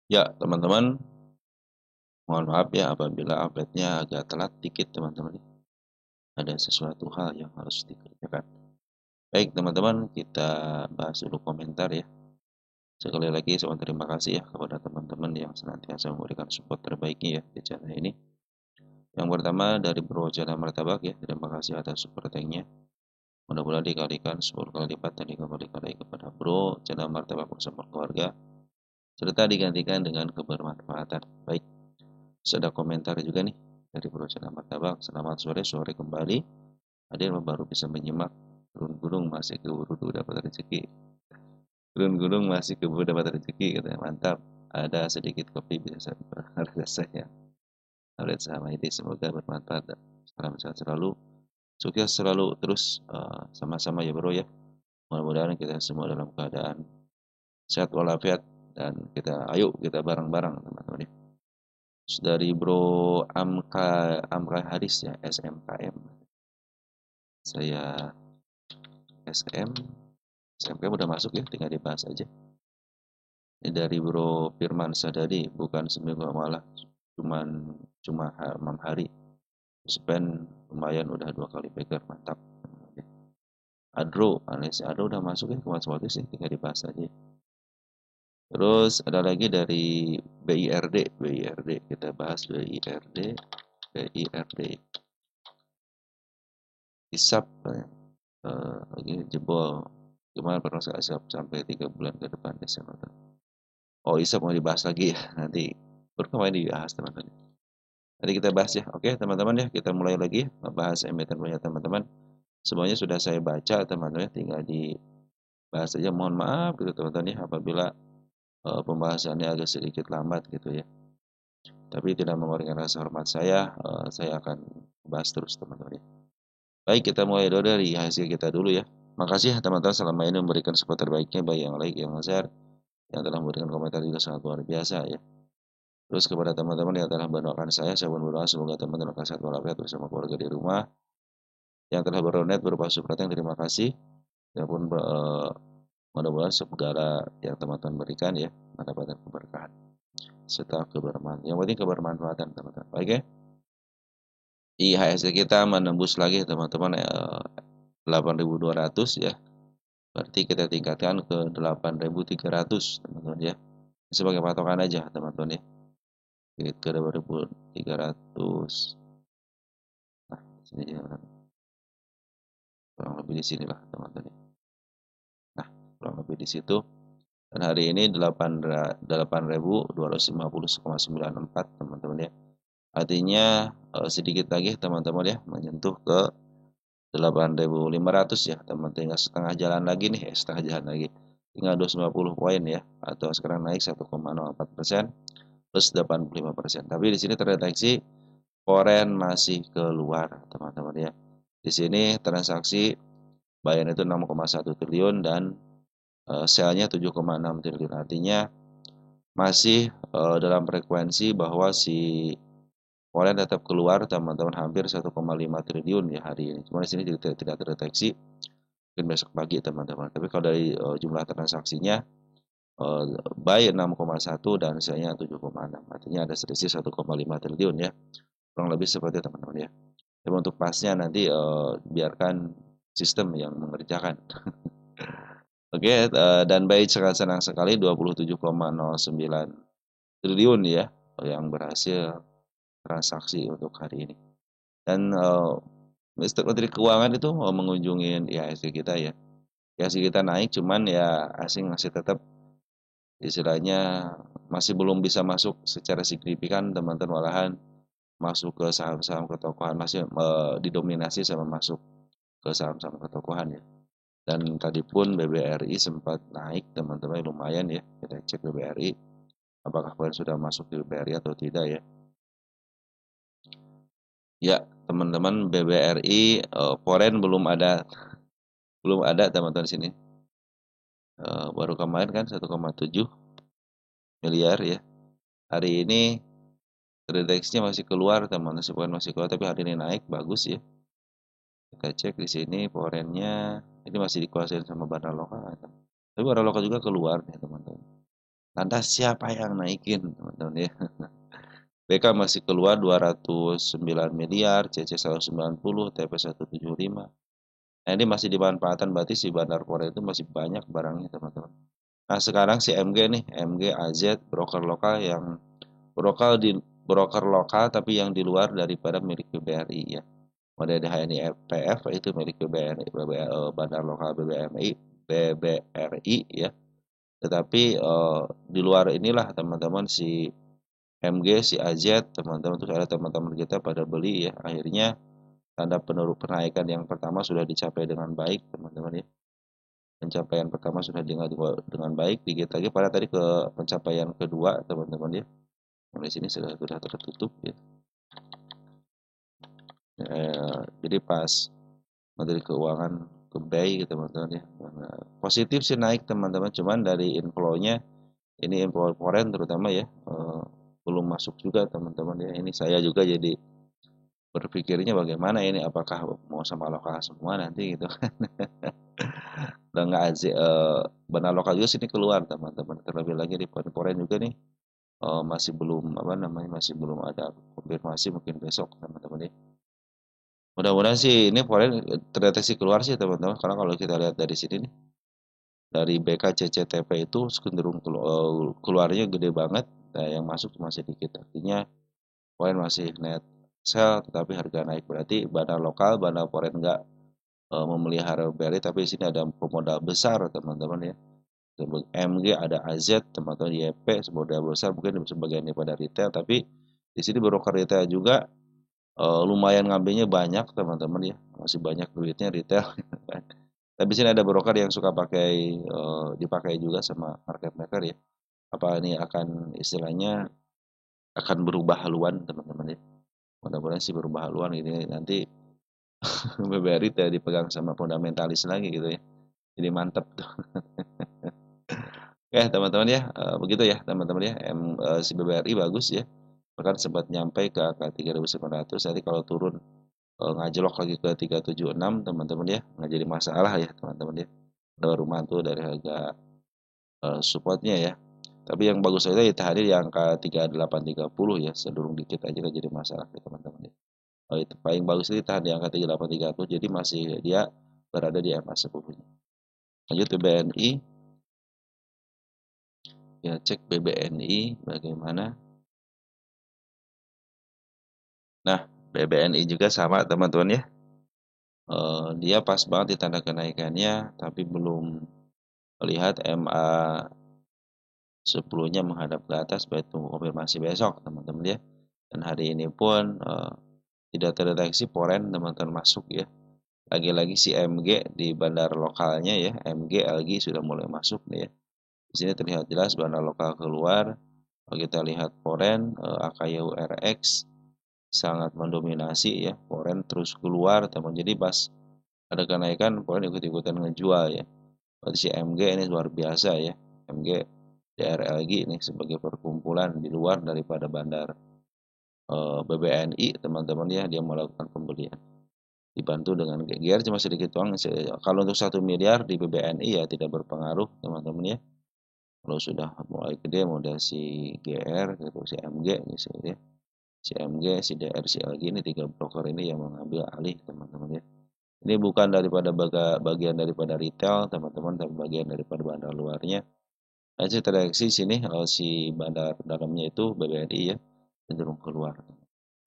Ya, teman-teman, mohon maaf ya apabila update-nya agak telat dikit, teman-teman. Ada sesuatu hal yang harus dikerjakan. Baik, teman-teman, kita bahas dulu komentar ya. Sekali lagi, saya terima kasih ya kepada teman-teman yang senantiasa memberikan support terbaiknya ya di channel ini. Yang pertama dari Bro Channel Martabak ya, terima kasih atas support tanknya. Mudah-mudahan dikalikan 10 kali lipat dan dikembalikan lagi kepada Bro Channel Martabak bersama keluarga, serta digantikan dengan kebermanfaatan. Baik, sudah komentar juga nih dari Bro Channel Martabak. Selamat sore, sore kembali. Ada yang baru bisa menyimak. Turun gunung masih keburu dapat rezeki. Turun gunung masih keburu dapat rezeki, katanya. Mantap. Ada sedikit kopi bisa rasa ya. Update saham ini semoga bermanfaat dan salam sehat selalu. Sukses selalu terus sama-sama ya bro ya. Mudah-mudahan kita semua dalam keadaan sehat walafiat dan kita bareng-bareng teman-teman ya. Dari Bro Amka Haris ya, SMKM. Saya SM SMKM udah masuk ya, tinggal dibahas aja. Ini dari Bro Firman Sadadi, bukan seminggu malah cuman cuma 6 hari. Spend lumayan udah 2 kali pegar, mantap. Adro udah masuk ya, kemarin waktu sih, tinggal dibahas aja. Terus ada lagi dari BIRD, kita bahas BIRD, ISAP, lagi jebol. Gimana prognose ISAP sampai 3 bulan ke depan Desember? Oh, ISAP mau dibahas lagi ya, nanti baru kemarin dibahas teman-teman. Nanti kita bahas ya. Oke teman-teman ya, kita mulai lagi membahas emiten punya teman-teman. Semuanya sudah saya baca teman-teman, tinggal dibahas saja. Mohon maaf gitu teman-teman ya apabila pembahasannya agak sedikit lambat gitu ya. Tapi tidak mengurangi rasa hormat saya akan bahas terus teman-teman ya. Baik, kita mulai dulu dari hasil kita dulu ya. Makasih teman-teman selama ini memberikan support terbaiknya, baik yang like, yang share, yang telah memberikan komentar juga sangat luar biasa ya. Terus kepada teman-teman yang telah mendoakan saya pun berdoa semoga teman-teman sehat walafiat bersama keluarga di rumah. Yang telah berdonat berupa super thank, terima kasih. Ya pun mudah-mudahan segala yang teman-teman berikan ya mendapatkan keberkahan serta kebermanfaatan. Yang penting kebermanfaatan teman-teman. Oke. IHSG kita menembus lagi teman-teman 8.200 ya. Berarti kita tingkatkan ke 8.300 teman-teman ya. Sebagai patokan aja teman-teman ya. Ke 8.300. Nah, sini ya. Kurang lebih di sinilah teman-teman. Nah, kurang lebih di situ. Dan hari ini 8.250,94 teman-teman ya. Artinya sedikit lagi teman-teman ya menyentuh ke 8.500 ya teman-teman. Tinggal setengah jalan lagi nih, setengah jalan lagi. Tinggal 250 poin ya, atau sekarang naik 1,04% plus 85%. Tapi di sini terdeteksi foreign masih keluar teman-teman ya. Di sini transaksi bayan itu 6,1 triliun dan sell-nya 7,6 triliun. Artinya masih dalam frekuensi bahwa si foreign tetap keluar teman-teman, hampir 1,5 triliun ya hari ini. Cuma di sini tidak terdeteksi, mungkin besok pagi teman-teman. Tapi kalau dari jumlah transaksinya buy 6,1 dan sell-nya 7,6. Artinya ada selisih 1,5 triliun ya. Kurang lebih seperti itu teman-teman ya. Tapi untuk pasnya nanti biarkan sistem yang mengerjakan. Oke, dan baik sangat senang sekali 27,09 triliun ya yang berhasil transaksi untuk hari ini. Dan Mr. Menteri Keuangan itu mau mengunjungi IHSG kita ya. IHSG kita naik, cuman ya asing masih tetap istilahnya masih belum bisa masuk secara signifikan teman-teman, malahan masuk ke saham-saham ketokohan, masih didominasi sama masuk ke saham-saham ketokohan ya. Dan tadi pun BBRI sempat naik teman-teman, lumayan ya. Kita cek BBRI apakah kalian sudah masuk di BBRI atau tidak ya. Ya teman-teman, BBRI foreign belum ada teman-teman sini. Baru kemarin kan 1,7 miliar ya. Hari ini terdeteksinya masih keluar teman-teman, bukan masih keluar tapi hari ini naik bagus ya. Kita cek di sini foreignnya ini masih dikuasain sama barang lokal. Tapi barang lokal juga keluar nih teman-teman. Lantas siapa yang naikin, teman-teman ya? BK masih keluar 209 miliar, CC 190, TP 175. Nah, ini masih dimanfaatkan, berarti si Bandar Korea itu masih banyak barangnya, teman-teman. Nah, sekarang si MG nih, MG AZ broker lokal yang broker lokal tapi yang di luar daripada milik BRI ya. Model HNI FPF itu milik BRI, Bandar Lokal BBRI ya. Tetapi di luar inilah teman-teman si MG, si AZ, teman-teman terus ada teman-teman kita pada beli ya. Akhirnya tanda penaikan yang pertama sudah dicapai dengan baik, teman-teman ya. Pencapaian pertama sudah dengan baik, dikit lagi pada tadi ke pencapaian kedua, teman-teman ya. Nah, di sini sudah tertutup ya. Jadi pas Menteri Keuangan ke BEI gitu, teman-teman ya. Positif sih naik, teman-teman, cuman dari inflow-nya ini inflow foreign terutama ya belum masuk juga, teman-teman ya. Ini saya juga jadi berpikirnya bagaimana ini, apakah mau sama lokal semua nanti gitu. Udah nggak benar lokal juga sini keluar, teman-teman. Terlebih lagi di foreign juga nih masih belum apa namanya, masih belum ada konfirmasi, mungkin besok, teman-teman ya. Mudah-mudahan sih ini foreign terdeteksi keluar sih, teman-teman, karena kalau kita lihat dari sini nih, dari BKCCTP itu cenderung keluarnya gede banget. Nah, yang masuk cuma sedikit, artinya poin masih net sell tetapi harga naik, berarti bandar lokal, bandar foreign nggak memelihara BRI, tapi di sini ada pemodal besar, teman-teman ya. MG ada AZ, teman-teman, YP pemodal besar, mungkin sebagian daripada retail, tapi di sini broker retail juga lumayan ngambilnya banyak, teman-teman ya, masih banyak duitnya retail. Tapi sini ada broker yang suka dipakai juga sama market maker ya. Apa ini akan istilahnya akan berubah haluan, teman-teman ya. Mudah-mudahan sih berubah haluan ini nanti BBRI tidak dipegang sama fundamentalis lagi gitu ya. Jadi mantep tuh. Oke, teman-teman ya, begitu ya teman-teman ya. Si BBRI bagus ya. Bahkan sempat nyampe ke angka 3.900. Nanti kalau turun ngajlok lagi ke 376, teman-teman ya, nggak jadi masalah ya, teman-teman ya. Baru mantu dari harga supportnya ya. Tapi yang bagus saja ya tadi di angka 3830 ya, cenderung dikit aja nggak jadi masalah ya, teman-teman ya. Oh, itu paling bagus itu tahan di angka 3830, jadi masih dia berada di MA 10. Lanjut ke BNI. Ya, cek BBNI bagaimana. Nah, BBNI juga sama, teman-teman ya. Dia pas banget di tanda kenaikannya, tapi belum melihat MA 10-nya menghadap ke atas, baik tunggu konfirmasi besok, teman-teman ya. Dan hari ini pun tidak terdeteksi foreign, teman-teman, masuk ya. Lagi-lagi si MG di bandar lokalnya ya, MG LG sudah mulai masuk nih ya. Di sini terlihat jelas bandar lokal keluar. Kalau kita lihat foreign, AKYU RX sangat mendominasi ya, foreign terus keluar, teman. Jadi pas ada kenaikan, foreign ikut-ikutan ngejual ya. Berarti si MG ini luar biasa ya. MG DRLG ini sebagai perkumpulan di luar daripada bandar BBNI, teman-teman ya, dia melakukan pembelian. Dibantu dengan GR cuma sedikit uang. Kalau untuk 1 miliar di BBNI ya tidak berpengaruh, teman-teman ya. Kalau sudah mulai gede model si GR gitu, si MG gitu ya. Si MG, si DR, si LG, ini 3 broker ini yang mengambil alih, teman-teman ya. Ini bukan daripada bagian daripada retail, teman-teman, tapi bagian daripada bandar luarnya. Nah, saya terdeteksi sini si bandar dalamnya itu BBNI ya, cenderung keluar.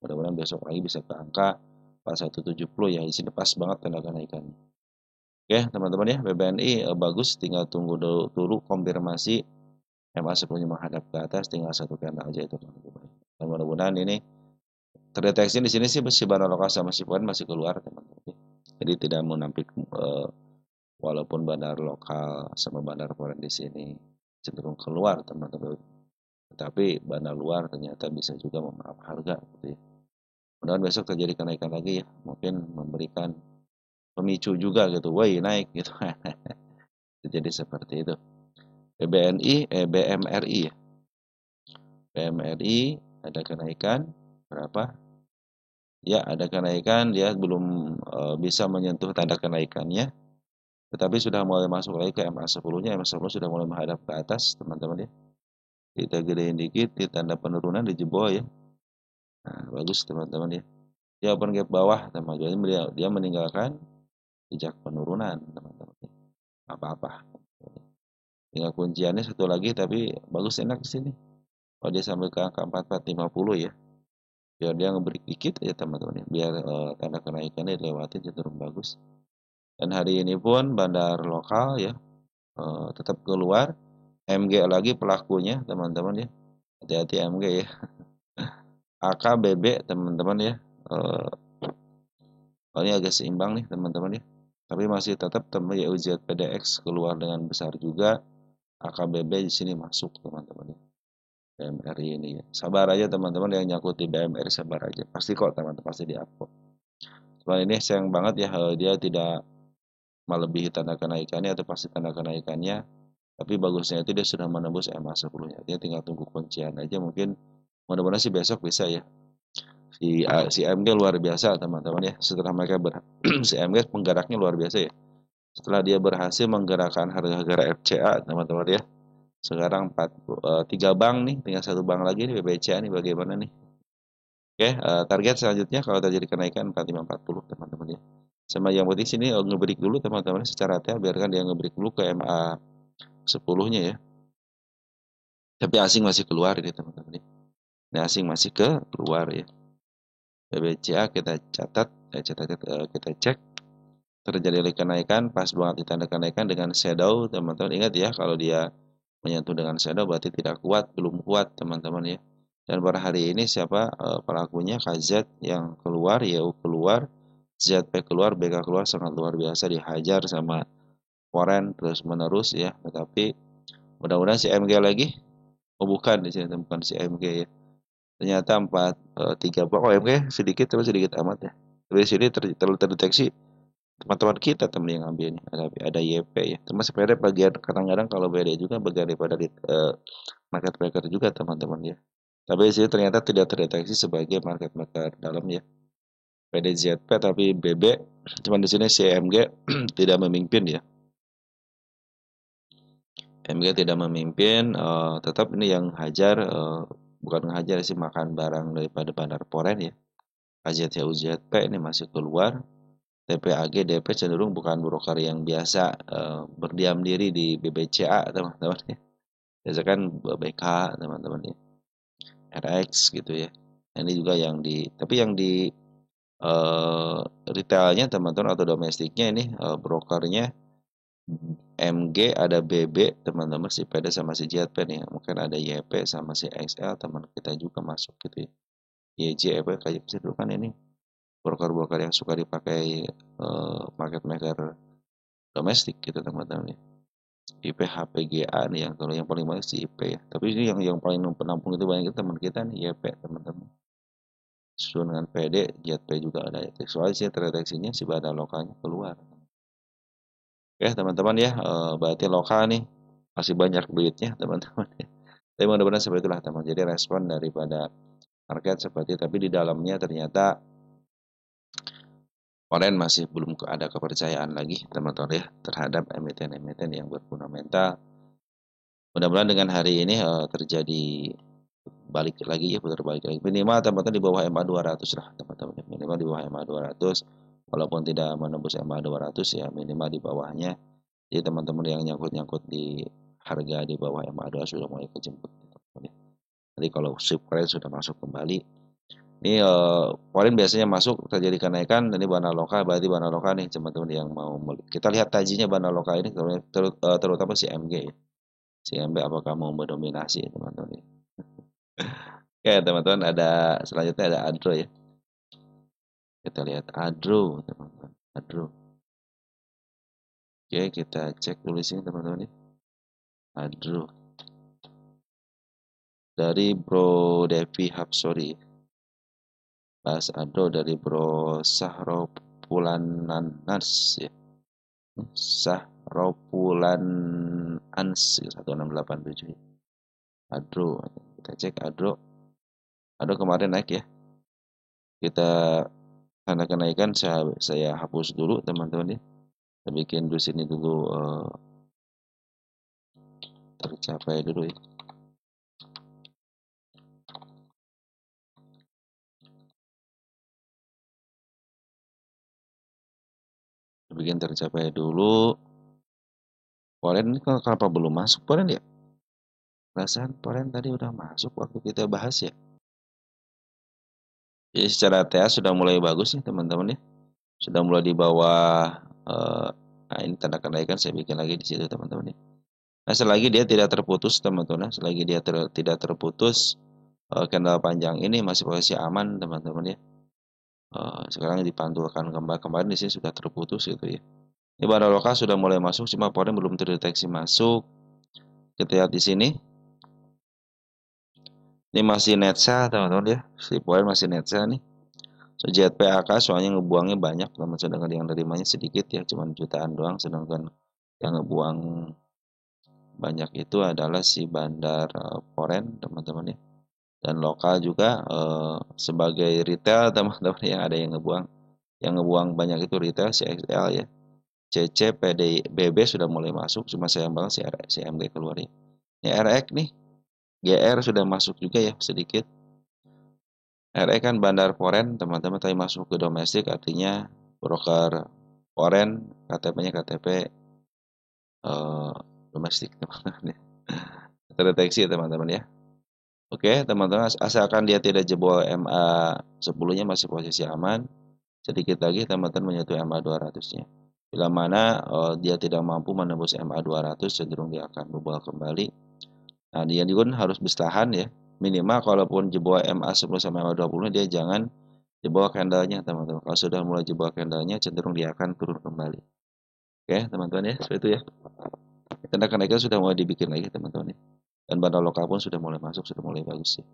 Mudah-mudahan besok lagi bisa ke angka 4170 ya. Di sini pas banget tanda kenaikan. Oke, teman-teman ya, BBNI bagus, tinggal tunggu dulu konfirmasi MA 10-nya menghadap ke atas, tinggal satu candle aja itu. Dan mudah-mudahan ini terdeteksi di sini sih si bandar lokal sama si poin masih keluar, teman-teman. Jadi tidak menampik walaupun bandar lokal sama bandar foreign di sini cenderung keluar, teman-teman. Tetapi bandar luar ternyata bisa juga memerap harga gitu ya. Mudah-mudahan besok terjadi kenaikan lagi ya, mungkin memberikan pemicu juga gitu, woi naik gitu. Jadi seperti itu. BMRI ya. BMRI ada kenaikan berapa? Ya, ada kenaikan, dia belum bisa menyentuh tanda kenaikannya, tetapi sudah mulai masuk lagi ke MA 10-nya. MA 10 sudah mulai menghadap ke atas, teman-teman ya. kita gedein dikit di tanda penurunan di jebol ya. Nah, bagus teman-teman ya. Dia open gap bawah teman-teman, dia meninggalkan jejak penurunan teman-teman. Apa-apa. Tinggal kunciannya satu lagi, tapi bagus enak di sini. Kalau dia sampai ke angka 4450 ya. Biar dia ngebreak dikit ya teman-teman ya. Biar tanda kenaikannya dilewati cenderung bagus. Dan hari ini pun bandar lokal ya tetap keluar. MG lagi pelakunya teman-teman ya. Hati-hati MG ya. AKBB teman-teman ya. Ini agak seimbang nih teman-teman ya. Tapi masih tetap teman ya UZPDX keluar dengan besar juga. AKBB di sini masuk teman-teman ya. BMRI ini ya. Sabar aja teman-teman yang nyangkut di BMRI, sabar aja. Pasti kok teman-teman, pasti di-upload. Cuma ini sayang banget ya dia tidak melebihi tanda kenaikannya atau pasti tanda kenaikannya. Tapi bagusnya itu dia sudah menembus EMA 10-nya. Dia tinggal tunggu kuncian aja, mungkin mudah-mudahan sih besok bisa ya. Si MG luar biasa teman-teman ya. Setelah mereka si MG penggeraknya luar biasa ya. Setelah dia berhasil menggerakkan harga-harga FCA teman-teman ya. Sekarang 3 bank nih, tinggal 1 bank lagi nih BBCA nih, bagaimana nih. Oke, target selanjutnya kalau terjadi kenaikan 4540 teman-teman ya. Sama yang penting sini ngebreak dulu teman-teman secara retail, biarkan dia ngebreak dulu ke MA 10-nya ya. Tapi asing masih keluar ini teman-teman ya. Ini asing masih keluar ya. BBCA kita catat, kita cek terjadi kenaikan, pas banget di tanda kenaikan dengan shadow teman-teman. Ingat ya, kalau dia menyentuh dengan shadow berarti tidak kuat, belum kuat teman-teman ya. Dan pada hari ini siapa pelakunya? KZ yang keluar, YU keluar, ZP keluar, BK keluar, sangat luar biasa dihajar sama foreign terus menerus ya. Tetapi mudah-mudahan si MG lagi, oh bukan di sini bukan si MG ya. Ternyata 3 oh MG sedikit tapi sedikit amat ya. Tapi di sini terdeteksi teman-teman kita teman yang ambil ini ada YP ya. Termasuk sepeda bagian kadang-kadang kalau BD juga bagian daripada market maker juga teman-teman ya. Tapi di sini ternyata tidak terdeteksi sebagai market maker dalam ya. PDZP tapi BB, cuman di sini CMG tidak memimpin ya. MG tidak memimpin, tetap ini yang hajar, bukan hajar sih, makan barang daripada bandar Poren ya. KZT UZP ini masih keluar. TPAG DP cenderung bukan broker yang biasa berdiam diri di BBCA teman-teman ya. Biasa kan BK teman-teman ya. RX gitu ya. Ini juga yang tapi yang di retailnya teman-teman atau domestiknya ini brokernya MG ada BB teman-teman, si PD sama si JP nih, mungkin ada YP sama si XL teman kita juga masuk gitu ya. YJ kayak dulu kan ini broker-broker yang suka dipakai market maker domestik gitu teman-teman ya. IP HPGA nih yang kalau yang paling banyak si IP ya. Tapi ini yang paling penampung itu banyak itu teman kita nih YP teman-teman. Sesuai dengan PD, JP juga ada ya. Soalnya sih terdeteksinya si badan lokalnya keluar. Oke teman-teman ya, berarti lokal nih masih banyak duitnya teman-teman ya. Tapi mudah-mudahan seperti itulah teman. Jadi respon daripada market seperti, tapi di dalamnya ternyata foreign masih belum ada kepercayaan lagi teman-teman ya terhadap emiten-emiten yang berfundamental. Mudah-mudahan dengan hari ini terjadi balik lagi ya, putar balik lagi. Minimal teman-teman di bawah MA 200 lah teman-teman. Minimal di bawah MA 200. Walaupun tidak menembus MA 200 ya minimal di bawahnya. Jadi teman-teman yang nyangkut-nyangkut di harga di bawah MA 2 sudah mulai kejemput. Jadi kalau subprime sudah masuk kembali. Ini poin biasanya masuk terjadi kenaikan. Ini bandar lokal, berarti bandar lokal nih teman-teman yang mau kita lihat tajinya bandar lokal ini terutama si MG ya. Si MG apakah mau mendominasi teman-teman. Oke teman-teman, ada selanjutnya ada Adro ya. Kita lihat Adro teman-teman. Adro. Oke kita cek dulu sini teman-teman ya. Adro. Dari Bro Devi Hapsori. Bahas Adro dari Bro Sahropulananas ya. Sahropulanans 1687 ya. Adro, kita cek Adro. Adro kemarin naik ya. Kita tanda kenaikan saya hapus dulu teman-teman ya. Kita bikin dulu sini dulu tercapai dulu ya. bikin tercapai dulu. Poren ini kenapa belum masuk poren ya? Perasaan poren tadi udah masuk waktu kita bahas ya. Jadi secara TA sudah mulai bagus nih teman-teman ya. Sudah mulai di bawah. Nah ini tanda kenaikan saya bikin lagi di situ teman-teman ya. Nah selagi dia tidak terputus teman-teman, selagi dia tidak terputus, candle panjang ini masih posisi aman teman-teman ya. Sekarang dipantulkan kemarin di sini sudah terputus gitu ya. Ini barang lokal sudah mulai masuk, cuma poren belum terdeteksi masuk. Kita lihat di sini. Ini masih netsa teman-teman ya. Si poren masih netsa nih. So, JPAK soalnya ngebuangnya banyak teman, sedangkan yang nerimanya sedikit ya, cuma jutaan doang, sedangkan yang ngebuang banyak itu adalah si bandar poren teman-teman ya. Dan lokal juga sebagai retail teman-teman yang ada yang ngebuang banyak itu retail si XL ya. CC, PD, BB sudah mulai masuk, cuma sayang banget si MG keluar ya. Ini RX nih, GR sudah masuk juga ya sedikit. RX kan bandar foreign teman-teman, tadi masuk ke domestik artinya broker foreign, KTP-nya KTP domestik teman-teman ya. Terdeteksi ya teman-teman ya. Oke teman-teman, asalkan dia tidak jebol MA 10-nya masih posisi aman. Sedikit lagi teman-teman menyentuh MA 200-nya. Bila mana dia tidak mampu menembus MA 200, cenderung dia akan berubah kembali. Nah, dia juga harus bertahan ya. Minimal kalaupun jebol MA 10 sampai MA 20, dia jangan jebol candlenya teman-teman. Kalau sudah mulai jebol candlenya, cenderung dia akan turun kembali. Oke teman-teman ya, seperti itu ya. Tanda kenaikan sudah mulai dibikin lagi teman-teman ya. Dan bandar lokal pun sudah mulai masuk, sudah mulai bagus ya.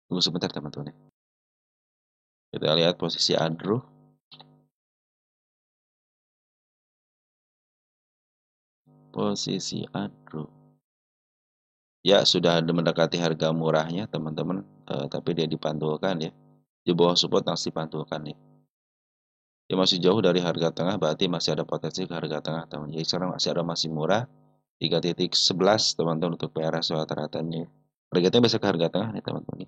Tunggu sebentar teman-teman ya. Kita lihat posisi Andrew. Posisi Andrew. Ya, sudah mendekati harga murahnya teman-teman, tapi dia dipantulkan ya. Di bawah support masih dipantulkan ya. Dia masih jauh dari harga tengah, berarti masih ada potensi ke harga tengah teman. Jadi sekarang masih murah 3.11 teman-teman untuk PRS rata-ratanya. Targetnya bisa ke harga tengah nih teman-teman.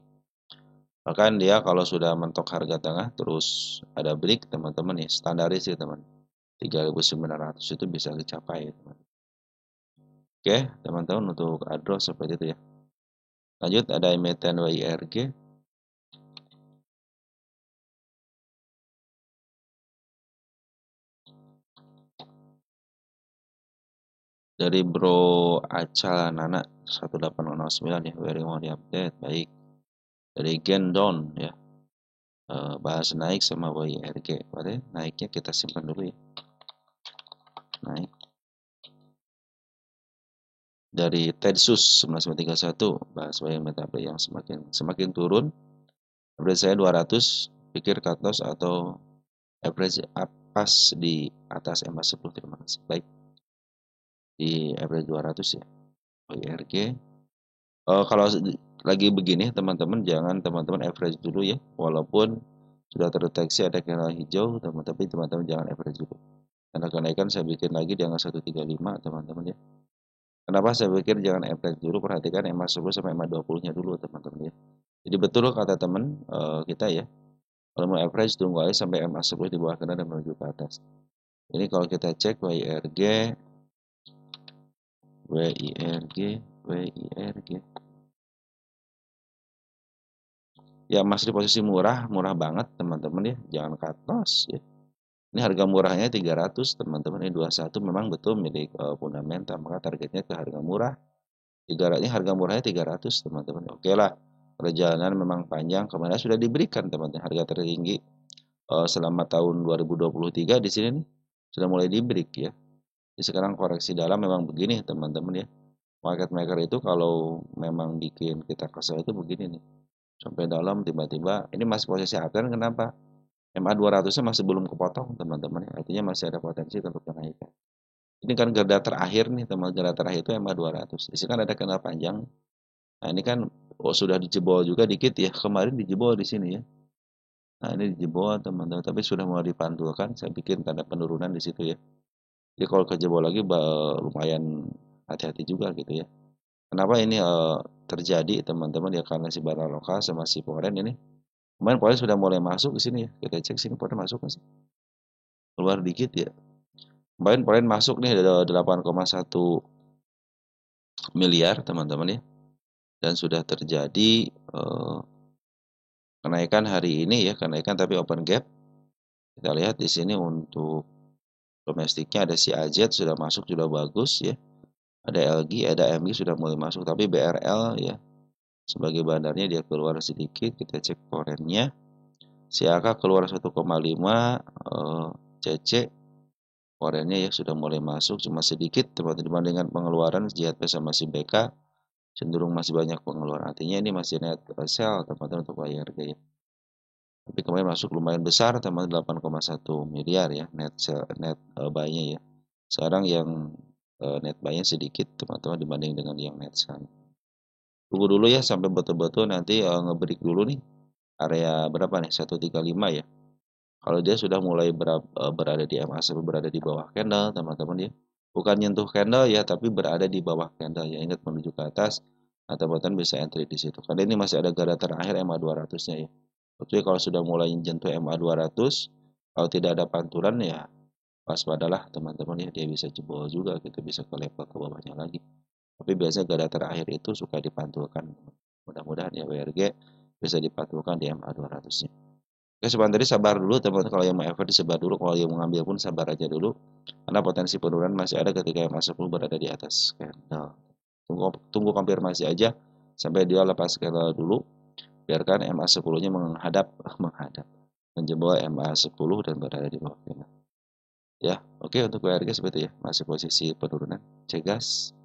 Bahkan dia kalau sudah mentok harga tengah terus ada break teman-teman nih, standaris sih teman. 3.900 itu bisa dicapai teman. Oke teman-teman, untuk Adro seperti itu ya. Lanjut ada emiten WIRG. Dari Bro Acal Nana 1809 ya, very mau diupdate. Baik, dari Gendon ya, bahas naik sama WIRG. Berarti naiknya kita simpan dulu ya, naik. Dari Tedsus 1931, bahas WIRG yang semakin turun. Average saya 200, pikir cut loss atau average pas di atas MA10. Terima kasih. Baik, di average 200 ya WIRG. Kalau lagi begini teman-teman, jangan teman-teman average dulu ya, walaupun sudah terdeteksi ada candle hijau tapi teman-teman jangan average dulu, karena kenaikan saya bikin lagi di angka 135 teman-teman ya. Kenapa saya pikir jangan average dulu, perhatikan MA 10 sampai MA 20 nya dulu teman-teman ya. Jadi betul kata teman kita ya, kalau mau average tunggu aja sampai MA 10 di bawah kanan dan menuju ke atas. Ini kalau kita cek WIRG ya masih di posisi murah banget teman-teman ya, jangan cut loss ya. Ini harga murahnya 300 teman-teman, ini 21 memang betul milik fundamental, maka targetnya ke harga murah. 300 ini harga murahnya 300 teman-teman. Oke lah, perjalanan memang panjang, kemarin sudah diberikan teman-teman harga tertinggi selama tahun 2023 di sini nih, sudah mulai di break ya. Jadi sekarang koreksi dalam memang begini teman-teman ya. Market maker itu kalau memang bikin kita kesel itu begini nih. Sampai dalam tiba-tiba ini masih posisi uptrend, kenapa? MA 200-nya masih belum kepotong teman-teman, artinya masih ada potensi untuk kenaikan. Ini kan garda terakhir nih teman, garda terakhir itu MA 200. Di sini kan ada kenal panjang. Nah ini kan sudah dijebol juga dikit ya, kemarin dijebol di sini ya. Nah ini dijebol teman-teman, tapi sudah mau dipantulkan, saya bikin tanda penurunan di situ ya. Jadi kalau kejebol lagi lumayan hati-hati juga gitu ya. Kenapa ini terjadi teman-teman ya, karena si barang lokal sama si foreign ini. Kemarin foreign sudah mulai masuk ke sini ya. Kita cek sini foreign masuk nggak sih? Keluar dikit ya. Kemarin foreign masuk nih ada 8,1 miliar teman-teman ya. Dan sudah terjadi kenaikan hari ini ya, kenaikan tapi open gap. Kita lihat di sini untuk domestiknya ada si AZ sudah masuk, sudah bagus ya. Ada LG, ada MG sudah mulai masuk, tapi BRL ya sebagai bandarnya dia keluar sedikit. Kita cek foreignnya. Si AK keluar 1,5, CC foreignnya ya sudah mulai masuk, cuma sedikit teman-teman dibandingkan pengeluaran JHP sama si BK cenderung masih banyak pengeluaran. Artinya ini masih net sell teman-teman untuk IRG ya. Tapi kemarin masuk lumayan besar teman-teman 8,1 miliar ya net buy-nya ya. Sekarang yang net buy-nya sedikit teman-teman dibanding dengan yang net sell. Tunggu dulu ya sampai betul-betul nanti ngebreak dulu nih area berapa nih 135 ya. Kalau dia sudah mulai berada di MA sampai berada di bawah candle teman-teman ya. Bukan nyentuh candle ya, tapi berada di bawah candle ya. Ingat menuju ke atas, atau teman bisa entry di situ. Karena ini masih ada garis terakhir MA 200-nya ya. Oke, kalau sudah mulai menyentuh MA 200, kalau tidak ada pantulan ya waspadalah teman-teman ya, dia bisa jebol juga gitu, bisa ke level ke bawahnya lagi. Tapi biasanya garis terakhir itu suka dipantulkan. Mudah-mudahan ya WRG bisa dipantulkan di MA 200-nya. Oke, sebentar sabar dulu teman-teman, kalau yang mau effort sabar dulu, kalau yang mau ngambil pun sabar aja dulu. Karena potensi penurunan masih ada ketika MA 10 berada di atas candle. Tunggu konfirmasi aja sampai dia lepas candle dulu. Biarkan MA 10-nya menghadap menjebol MA 10 dan berada di bawah candle. Ya, oke untuk WRG seperti ya, masih posisi penurunan. Cegas.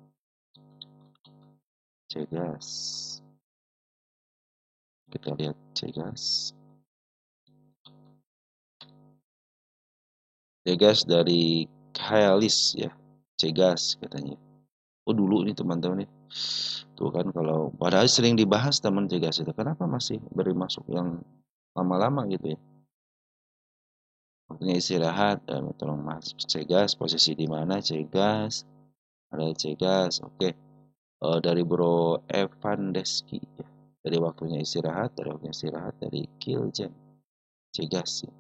Kita lihat Cegas dari Khayalis ya. Cegas katanya. Oh dulu ini teman-teman nih. Tuh kan kalau padahal sering dibahas teman Cegas itu. Kenapa masih beri masuk yang lama-lama gitu ya? Waktunya istirahat, tolong Mas Cegas posisi di mana Cegas? Ada Cegas. Oke. Dari Bro Evan Deski ya. Dari waktunya istirahat, dari Kiljen. Cegas ya.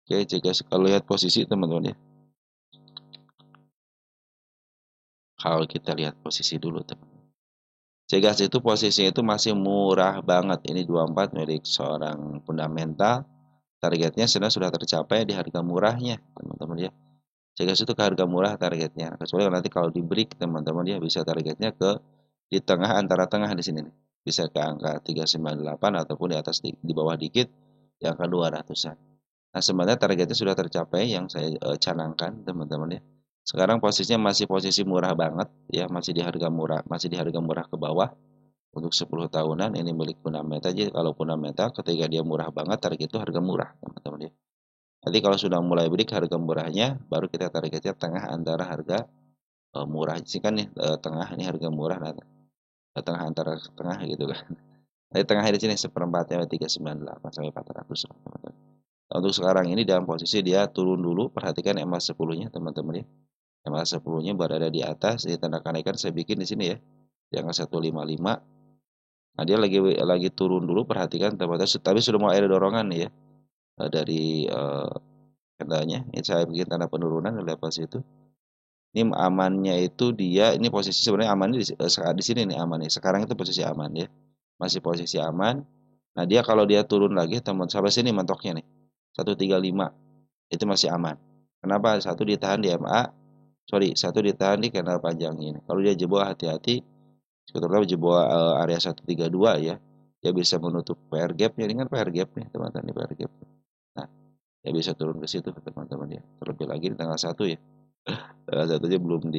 Oke, Cegas kalau lihat posisi teman-teman ya. Kalau kita lihat posisi dulu teman. Cegas itu posisinya itu masih murah banget. Ini 24 milik seorang fundamental. Targetnya sudah tercapai di harga murahnya, teman-teman ya. Cegas itu ke harga murah targetnya. Kecuali nanti kalau di break, teman-teman ya bisa targetnya ke di tengah, antara tengah di sini nih. Bisa ke angka 398 ataupun di atas di bawah dikit di angka 200-an. Nah, sebenarnya targetnya sudah tercapai yang saya canangkan, teman-teman ya. Sekarang posisinya masih posisi murah banget ya, masih di harga murah ke bawah. Untuk 10 tahunan ini milik fundamental. Jadi kalau fundamental ketika dia murah banget, target itu harga murah teman-teman ya. Nanti kalau sudah mulai break harga murahnya, baru kita targetnya tengah antara harga murah sih kan nih, tengah ini harga murah, nah, tengah antara tengah gitu kan. Nanti tengah di sini seperempatnya 398 sampai 400 teman-teman. Nah, untuk sekarang ini dalam posisi dia turun dulu, perhatikan EMA 10-nya teman-teman ya. EMA 10-nya berada di atas, di tanda kenaikan saya bikin di sini ya. Di angka 155. Nah, dia lagi turun dulu, perhatikan teman-teman, tapi sudah mulai ada dorongan nih ya. Dari candlenya, ini saya bikin tanda penurunan di level situ. Ini amannya itu dia, ini posisi sebenarnya amannya di sini nih aman nih. Sekarang itu posisi aman ya. Masih posisi aman. Nah, dia kalau dia turun lagi teman sampai sini mentoknya nih. 135. Itu masih aman. Kenapa? Satu ditahan di satu ditahan di candle panjang ini. Kalau dia jebol hati-hati. Terutama jebol area 132 ya. Dia bisa menutup PR gap-nya. Ini kan PR gap nih, teman-teman, ini PR gap. Nah, dia bisa turun ke situ teman-teman ya. Terlebih lagi di tanggal 1 ya. Tanggal 1 aja belum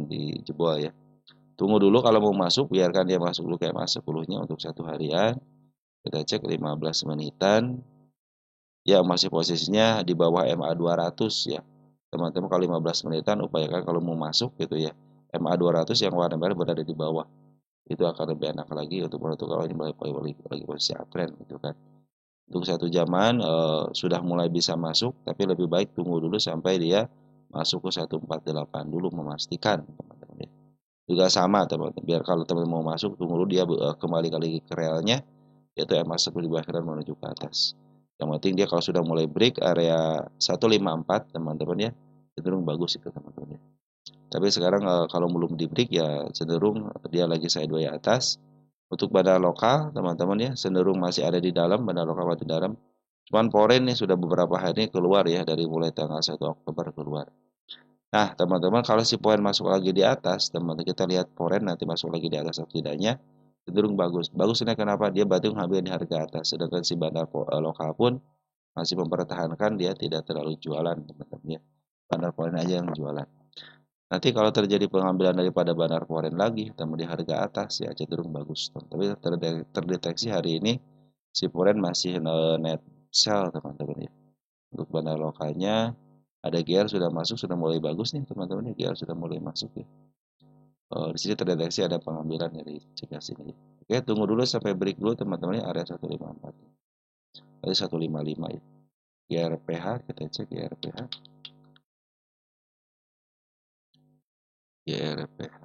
dijebol ya. Tunggu dulu kalau mau masuk, biarkan dia masuk dulu kayak mas 10-nya untuk satu harian. Kita cek 15 menitan. Ya masih posisinya di bawah MA 200 ya. Teman-teman kalau 15 menitan upayakan kalau mau masuk gitu ya. MA 200 yang warna merah berada di bawah. Itu akan lebih enak lagi untuk menentukan kalau ini lagi posisi uptrend gitu kan. Untuk satu jaman sudah mulai bisa masuk, tapi lebih baik tunggu dulu sampai dia masuk ke 148 dulu memastikan teman-teman ya. juga sama teman-teman. Biar kalau teman mau masuk tunggu dulu dia kembali lagi ke realnya, yaitu MA10 di bawah dan menuju ke atas. Yang penting dia kalau sudah mulai break area 154 teman-teman ya, cenderung bagus itu teman-teman ya. Tapi sekarang kalau belum di break ya cenderung dia lagi sideways atas. Untuk bandar lokal teman-teman ya cenderung masih ada di dalam, bandar lokal masih di dalam. Cuman foreign nih sudah beberapa hari ini keluar ya dari mulai tanggal 1 Oktober keluar. Nah, teman-teman kalau si poin masuk lagi di atas, teman-teman kita lihat foreign nanti masuk lagi di atas atau tidaknya, cenderung bagus. Bagusnya kenapa? Dia berarti mengambil di harga atas, sedangkan si bandar lokal pun masih mempertahankan dia tidak terlalu jualan, teman-teman ya. Bandar foreign aja yang jualan. Nanti kalau terjadi pengambilan daripada bandar foreign lagi, teman di harga atas ya cenderung bagus. Tapi terdeteksi hari ini si foreign masih net sell teman-teman ya. Untuk bandar lokalnya ada GR sudah masuk, sudah mulai bagus nih teman-teman. GR sudah mulai masuk ya. Di sini terdeteksi ada pengambilan dari cegah sini. Oke, tunggu dulu sampai break dulu teman-teman ya, area 154. Tadi 155 ya. GRPH kita cek GRPH. GRPH.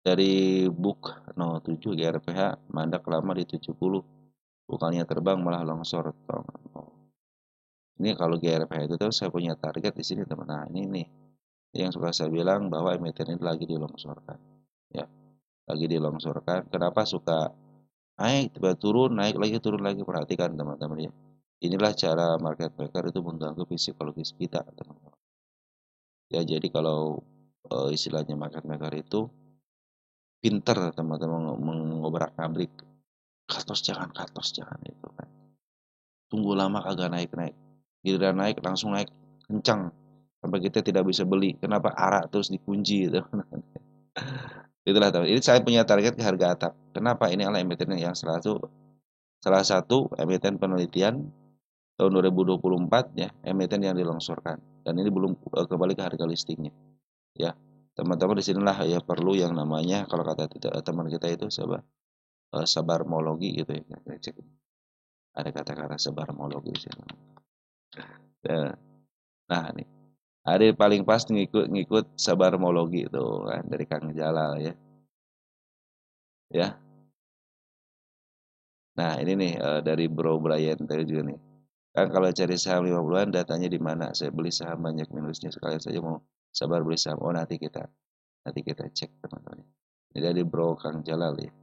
Dari book 07 GRPH mandak lama di 70. Bukannya terbang malah longsor. Ini kalau GRPH itu tuh saya punya target di sini teman. Nah, ini nih yang suka saya bilang bahwa emiten ini lagi dilongsorkan. Ya, lagi dilongsorkan. Kenapa suka naik, tiba turun lagi. Perhatikan teman-teman ya. Inilah cara market maker itu mengganggu psikologis kita, teman-teman. Ya, jadi kalau istilahnya market maker itu pinter, teman-teman, mengobrak-abrik. Katos jangan itu kan. Tunggu lama kagak naik-naik. Giliran naik langsung naik kencang sampai kita tidak bisa beli. Kenapa? Arah terus dikunci gitu. Itulah teman. Ini saya punya target ke harga atap. Kenapa? Ini adalah emiten yang salah satu emiten penelitian tahun 2024 ya, emiten yang dilongsorkan dan ini belum kembali ke harga listingnya. Ya, teman-teman di sinilah ya perlu yang namanya kalau kata teman kita itu sabarmologi gitu ya. Ada kata-kata sabarmologi di sini. Ya. Nah, nih ada paling pas ngikut sabarmologi itu kan dari Kang Jalal ya. Ya. Nah, ini nih dari Bro Brian tadi juga nih. Kan kalau cari saham 50-an datanya di mana? Saya beli saham banyak minusnya sekalian saja mau sabar beli saham. Oh, nanti kita cek teman-teman. Ini dari Bro Kang Jalal ya.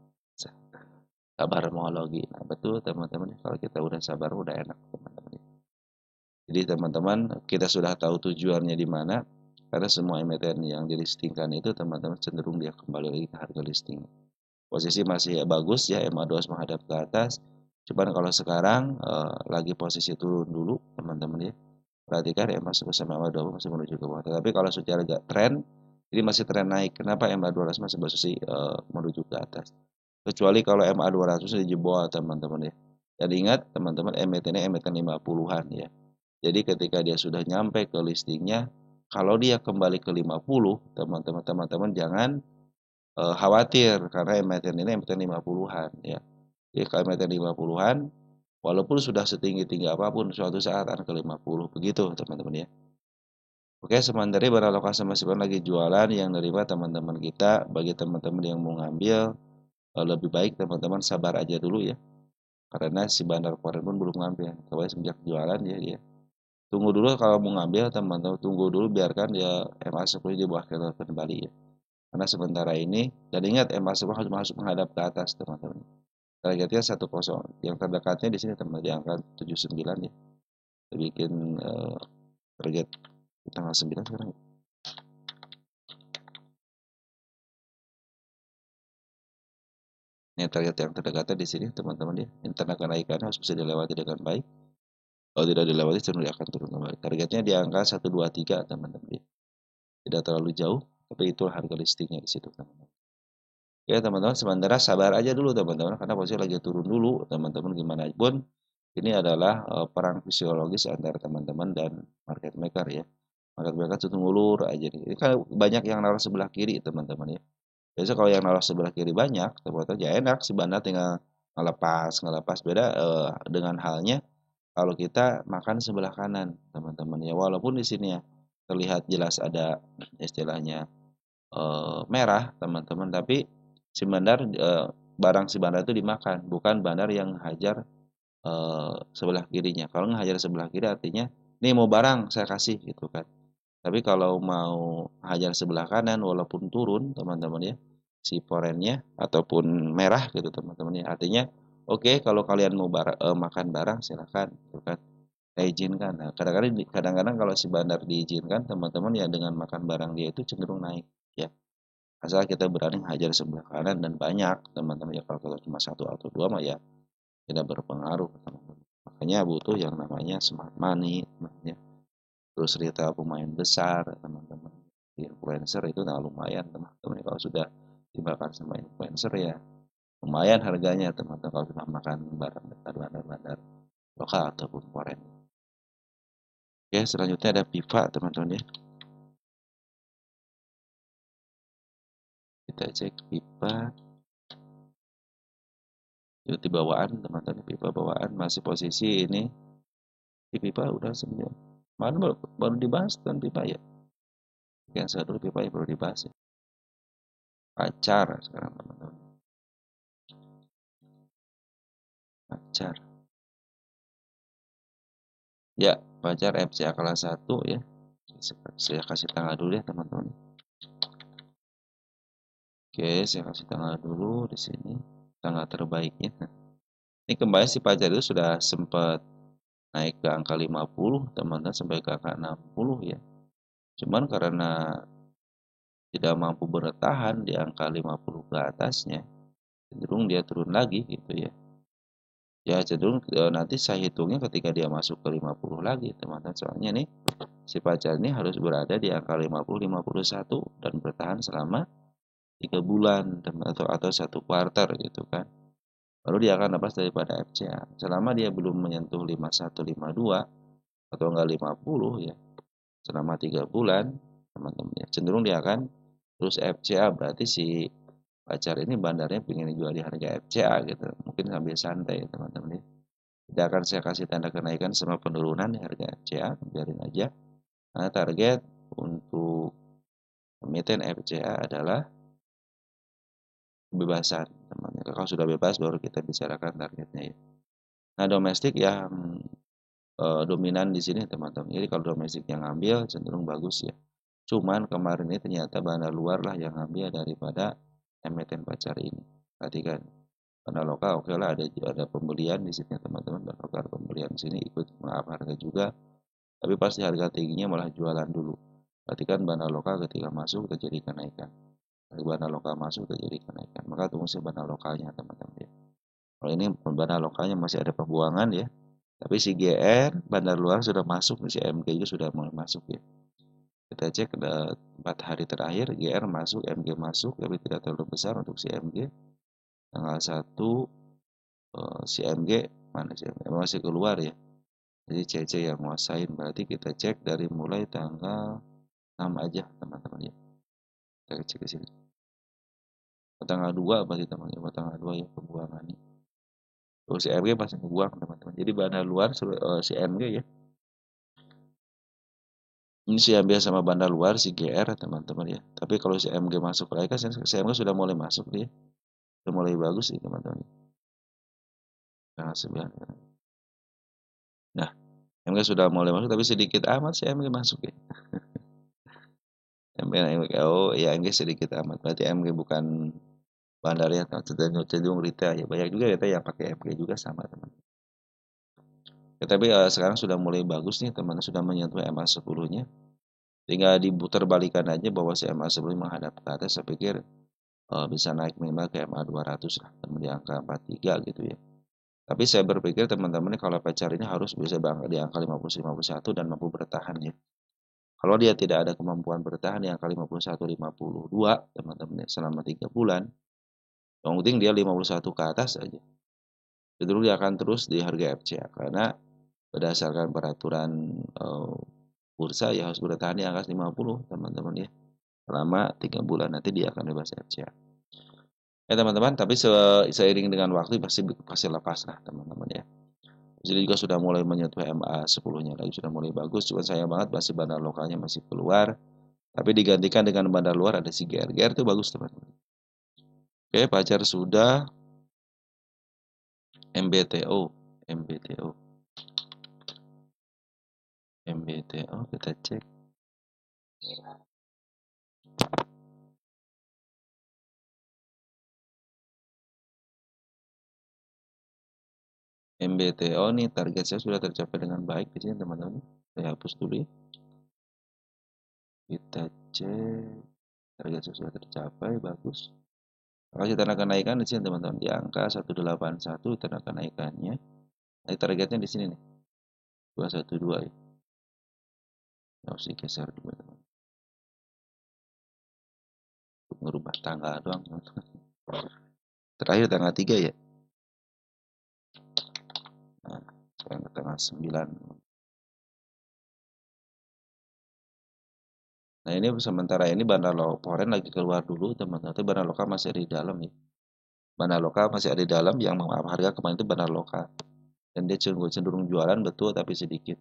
Sabarmologi. Nah, betul teman-teman. Kalau kita udah sabar udah enak teman-teman. Jadi teman-teman kita sudah tahu tujuannya di mana. Karena semua emiten yang dilistingkan itu teman-teman cenderung dia kembali lagi ke harga listing. Posisi masih bagus ya, MA200 menghadap ke atas. Cuman kalau sekarang lagi posisi turun dulu teman-teman ya. Perhatikan MA10 sama MA20 masih menuju ke bawah. Tapi kalau secara tren ini masih tren naik. Kenapa MA200 masih posisi menuju ke atas? Kecuali kalau MA200 dijebol teman-teman ya. Dan ingat teman-teman emiten ini emiten 50-an ya. Jadi ketika dia sudah nyampe ke listingnya, kalau dia kembali ke 50, teman-teman jangan khawatir karena emiten ini emiten 50-an ya. Jadi kalau emiten 50-an walaupun sudah setinggi-tinggi apapun suatu saat akan ke 50 begitu teman-teman ya. Oke, sementara beralokasi masih lagi jualan yang nerima teman-teman kita. Bagi teman-teman yang mau ngambil lebih baik teman-teman sabar aja dulu ya. Karena si bandar foreign pun belum ngambil. Kalau semenjak jualan ya. Tunggu dulu kalau mau ngambil teman-teman tunggu dulu biarkan dia MA10 di bawah kembali ya. Karena sementara ini dan ingat MA10 harus masuk menghadap ke atas teman-teman. Targetnya 10. Yang terdekatnya di sini teman di angka 79 ya. Kita bikin target tanggal 9 sekarang. Ini target yang terdekatnya di sini teman-teman ya. Internet kenaikannya harus bisa dilewati dengan baik. Kalau tidak dilewati cenderung akan turun kembali. Targetnya di angka 123 teman-teman ya. Tidak terlalu jauh, tapi itu harga listingnya di situ teman-teman. Ya teman-teman sementara sabar aja dulu teman-teman karena posisi lagi turun dulu teman-teman gimana pun ini adalah perang fisiologis antara teman-teman dan market maker ya. Market maker cenderung ulur aja nih. Ini kan banyak yang naruh sebelah kiri teman-teman ya. Biasanya kalau yang naruh sebelah kiri banyak, teman-teman ya enak si bandar tinggal ngelepas beda dengan halnya kalau kita makan sebelah kanan, teman-teman ya. Walaupun di sini ya terlihat jelas ada istilahnya merah, teman-teman, tapi si bandar barang si bandar itu dimakan, bukan bandar yang hajar sebelah kirinya. Kalau ngehajar sebelah kiri artinya, nih mau barang saya kasih gitu kan. Tapi kalau mau hajar sebelah kanan walaupun turun teman-teman ya, si porennya ataupun merah gitu teman-teman ya. Artinya oke, kalau kalian mau makan barang silakan gitu kan. Saya izinkan. Nah, kadang-kadang kalau si bandar diizinkan teman-teman ya dengan makan barang dia itu cenderung naik ya. Asal kita berani hajar sebelah kanan dan banyak teman-teman ya. Kalau cuma satu atau dua mah ya tidak berpengaruh teman-teman. Makanya butuh yang namanya smart money ya. Terus retail pemain besar teman-teman, influencer itu nah lumayan teman-teman kalau sudah dimakan sama influencer ya lumayan harganya teman-teman kalau sudah makan barang bandar-bandar lokal ataupun foreign. Oke, selanjutnya ada pipa teman-teman ya, kita cek pipa itu di bawaan teman-teman. Pipa bawaan masih posisi ini di pipa udah 9 mana baru dibahas kan pipa ya, yang saya dulu pipa ya baru dibahas ya. Pacar sekarang teman-teman, pacar ya, pacar FCA kelas 1 ya. Saya kasih tanggal dulu ya teman-teman. Oke, saya kasih tanggal dulu di sini, tanggal terbaiknya. Ini kembali si pacar itu sudah sempat naik ke angka 50 teman-teman sampai ke angka 60 ya. Cuman karena tidak mampu bertahan di angka 50 ke atasnya, cenderung dia turun lagi gitu ya. Ya cenderung nanti saya hitungnya ketika dia masuk ke 50 lagi teman-teman. Soalnya nih si pacar ini harus berada di angka 50-51 dan bertahan selama 3 bulan atau 1 kuartal gitu kan. Baru dia akan lepas daripada FCA. Selama dia belum menyentuh 51, 52 atau enggak 50 ya, selama 3 bulan teman-teman ya, cenderung dia akan terus FCA. Berarti si pacar ini bandarnya pengen jual di harga FCA gitu. Mungkin sambil santai ya teman-teman ya. Tidak akan saya kasih tanda kenaikan sama penurunan di harga FCA, biarin aja. Nah, target untuk emiten FCA adalah kebebasan teman-teman. Kalau sudah bebas baru kita bicarakan targetnya ya. Nah, domestik yang dominan di sini teman-teman. Jadi kalau domestik yang ambil cenderung bagus ya. Cuman kemarin ini ternyata bandar luar lah yang ambil daripada emiten pacar ini. Perhatikan, bandar lokal oke lah ada pembelian di sini teman-teman. Bandar lokal pembelian di sini ikut mengap harga juga. Tapi pasti harga tingginya malah jualan dulu. Perhatikan bandar lokal ketika masuk terjadi kenaikan. Dari bandar lokal masuk terjadi kenaikan. Maka tunggu si bandar lokalnya teman-teman ya. Kalau ini bandar lokalnya masih ada pembuangan ya. Tapi si GR bandar luar sudah masuk, si MG juga sudah mulai masuk ya. Kita cek ada 4 hari terakhir GR masuk, MG masuk, tapi tidak terlalu besar untuk si MG. Tanggal 1 si MG mana sih? Masih keluar ya. Jadi CC yang nguasain, berarti kita cek dari mulai tanggal 6 aja teman-teman ya. Kita cek ke sini. Tanggal 2 berarti teman-teman, tanggal 2 ya pembuangannya. Si MG pasti membuang teman-teman. Jadi bandar luar si MG ya. Ini si MG sama bandar luar si GR teman-teman ya. Tapi kalau si MG masuk lagi kan si MG sudah mulai masuk dia. Sudah mulai bagus sih teman-teman. Tanggal 9. Nah, MG sudah mulai masuk tapi sedikit amat si MG masuk ya. MG oh ya MG sedikit amat. Berarti MG bukan bandar ya, cenderung retail ya. Banyak juga retail yang pakai MG juga sama teman-teman. Ya, tapi sekarang sudah mulai bagus nih teman-teman, sudah menyentuh MA10-nya. Tinggal diputar balikan aja bahwa si MA10 menghadap ke atas, saya pikir bisa naik minimal ke MA200 lah, di angka 43 gitu ya. Tapi saya berpikir teman-teman kalau pacar ini harus bisa di angka 50-51 dan mampu bertahan ya. Kalau dia tidak ada kemampuan bertahan di angka 51-52 teman-teman selama 3 bulan, yang penting dia 51 ke atas aja. Cenderung dia akan terus di harga FCA karena berdasarkan peraturan bursa ya harus bertahan di angka 50 teman-teman ya. Selama 3 bulan nanti dia akan bebas FCA. Ya teman-teman, tapi seiring dengan waktu pasti lepas lah teman-teman ya. Jadi juga sudah mulai menyentuh MA10-nya lagi, sudah mulai bagus. Cuma sayang banget masih bandar lokalnya masih keluar. Tapi digantikan dengan bandar luar ada si GR. GR itu bagus teman-teman. Oke, pacar sudah. MBTO. MBTO. MBTO kita cek. MBTO nih target saya sudah tercapai dengan baik di sini teman-teman. Saya hapus dulu ya. Kita cek target saya sudah tercapai, bagus. Kalau tanda kenaikan di sini teman-teman di angka 181 tanda kenaikannya. Nah, targetnya di sini nih. 212 ya. Harus digeser dulu teman. Untuk merubah tanggal doang teman-teman. Terakhir tanggal 3 ya. Nah, sekarang ke tanggal 9. Nah, ini sementara ini bandar foreign lagi keluar dulu teman-teman. Tapi bandar lokal masih ada di dalam ya. Bandar lokal masih ada di dalam yang harga kemarin itu bandar lokal. Dan dia cenderung jualan betul tapi sedikit.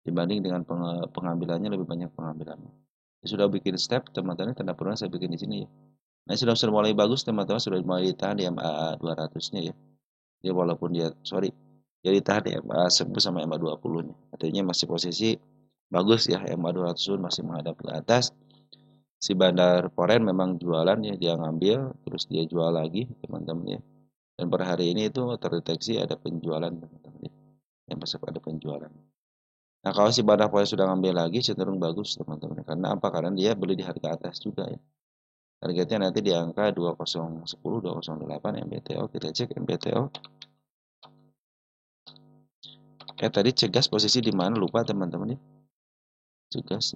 Dibanding dengan pengambilannya lebih banyak pengambilannya. Saya sudah bikin step teman-teman, tanda penurunan saya bikin di sini ya. Nah, sudah mulai bagus teman-teman, sudah mulai ditahan di MA 200-nya ya. Dia walaupun dia dia ditahan di MA 10 sama MA 20-nya. Artinya masih posisi bagus ya, MA 200 pun masih menghadap ke atas. Si bandar foreign memang jualan ya, dia ngambil terus dia jual lagi teman-teman ya. Dan per hari ini itu terdeteksi ada penjualan teman-teman ya. Yang masih ada penjualan. Nah, kalau si bandar foreign sudah ngambil lagi cenderung bagus teman-teman. Karena apa? Karena dia beli di harga atas juga ya. Targetnya nanti di angka 2010 208 MBTO. Kita cek MBTO. Tadi cegas posisi di mana lupa teman-teman ya. Cegas.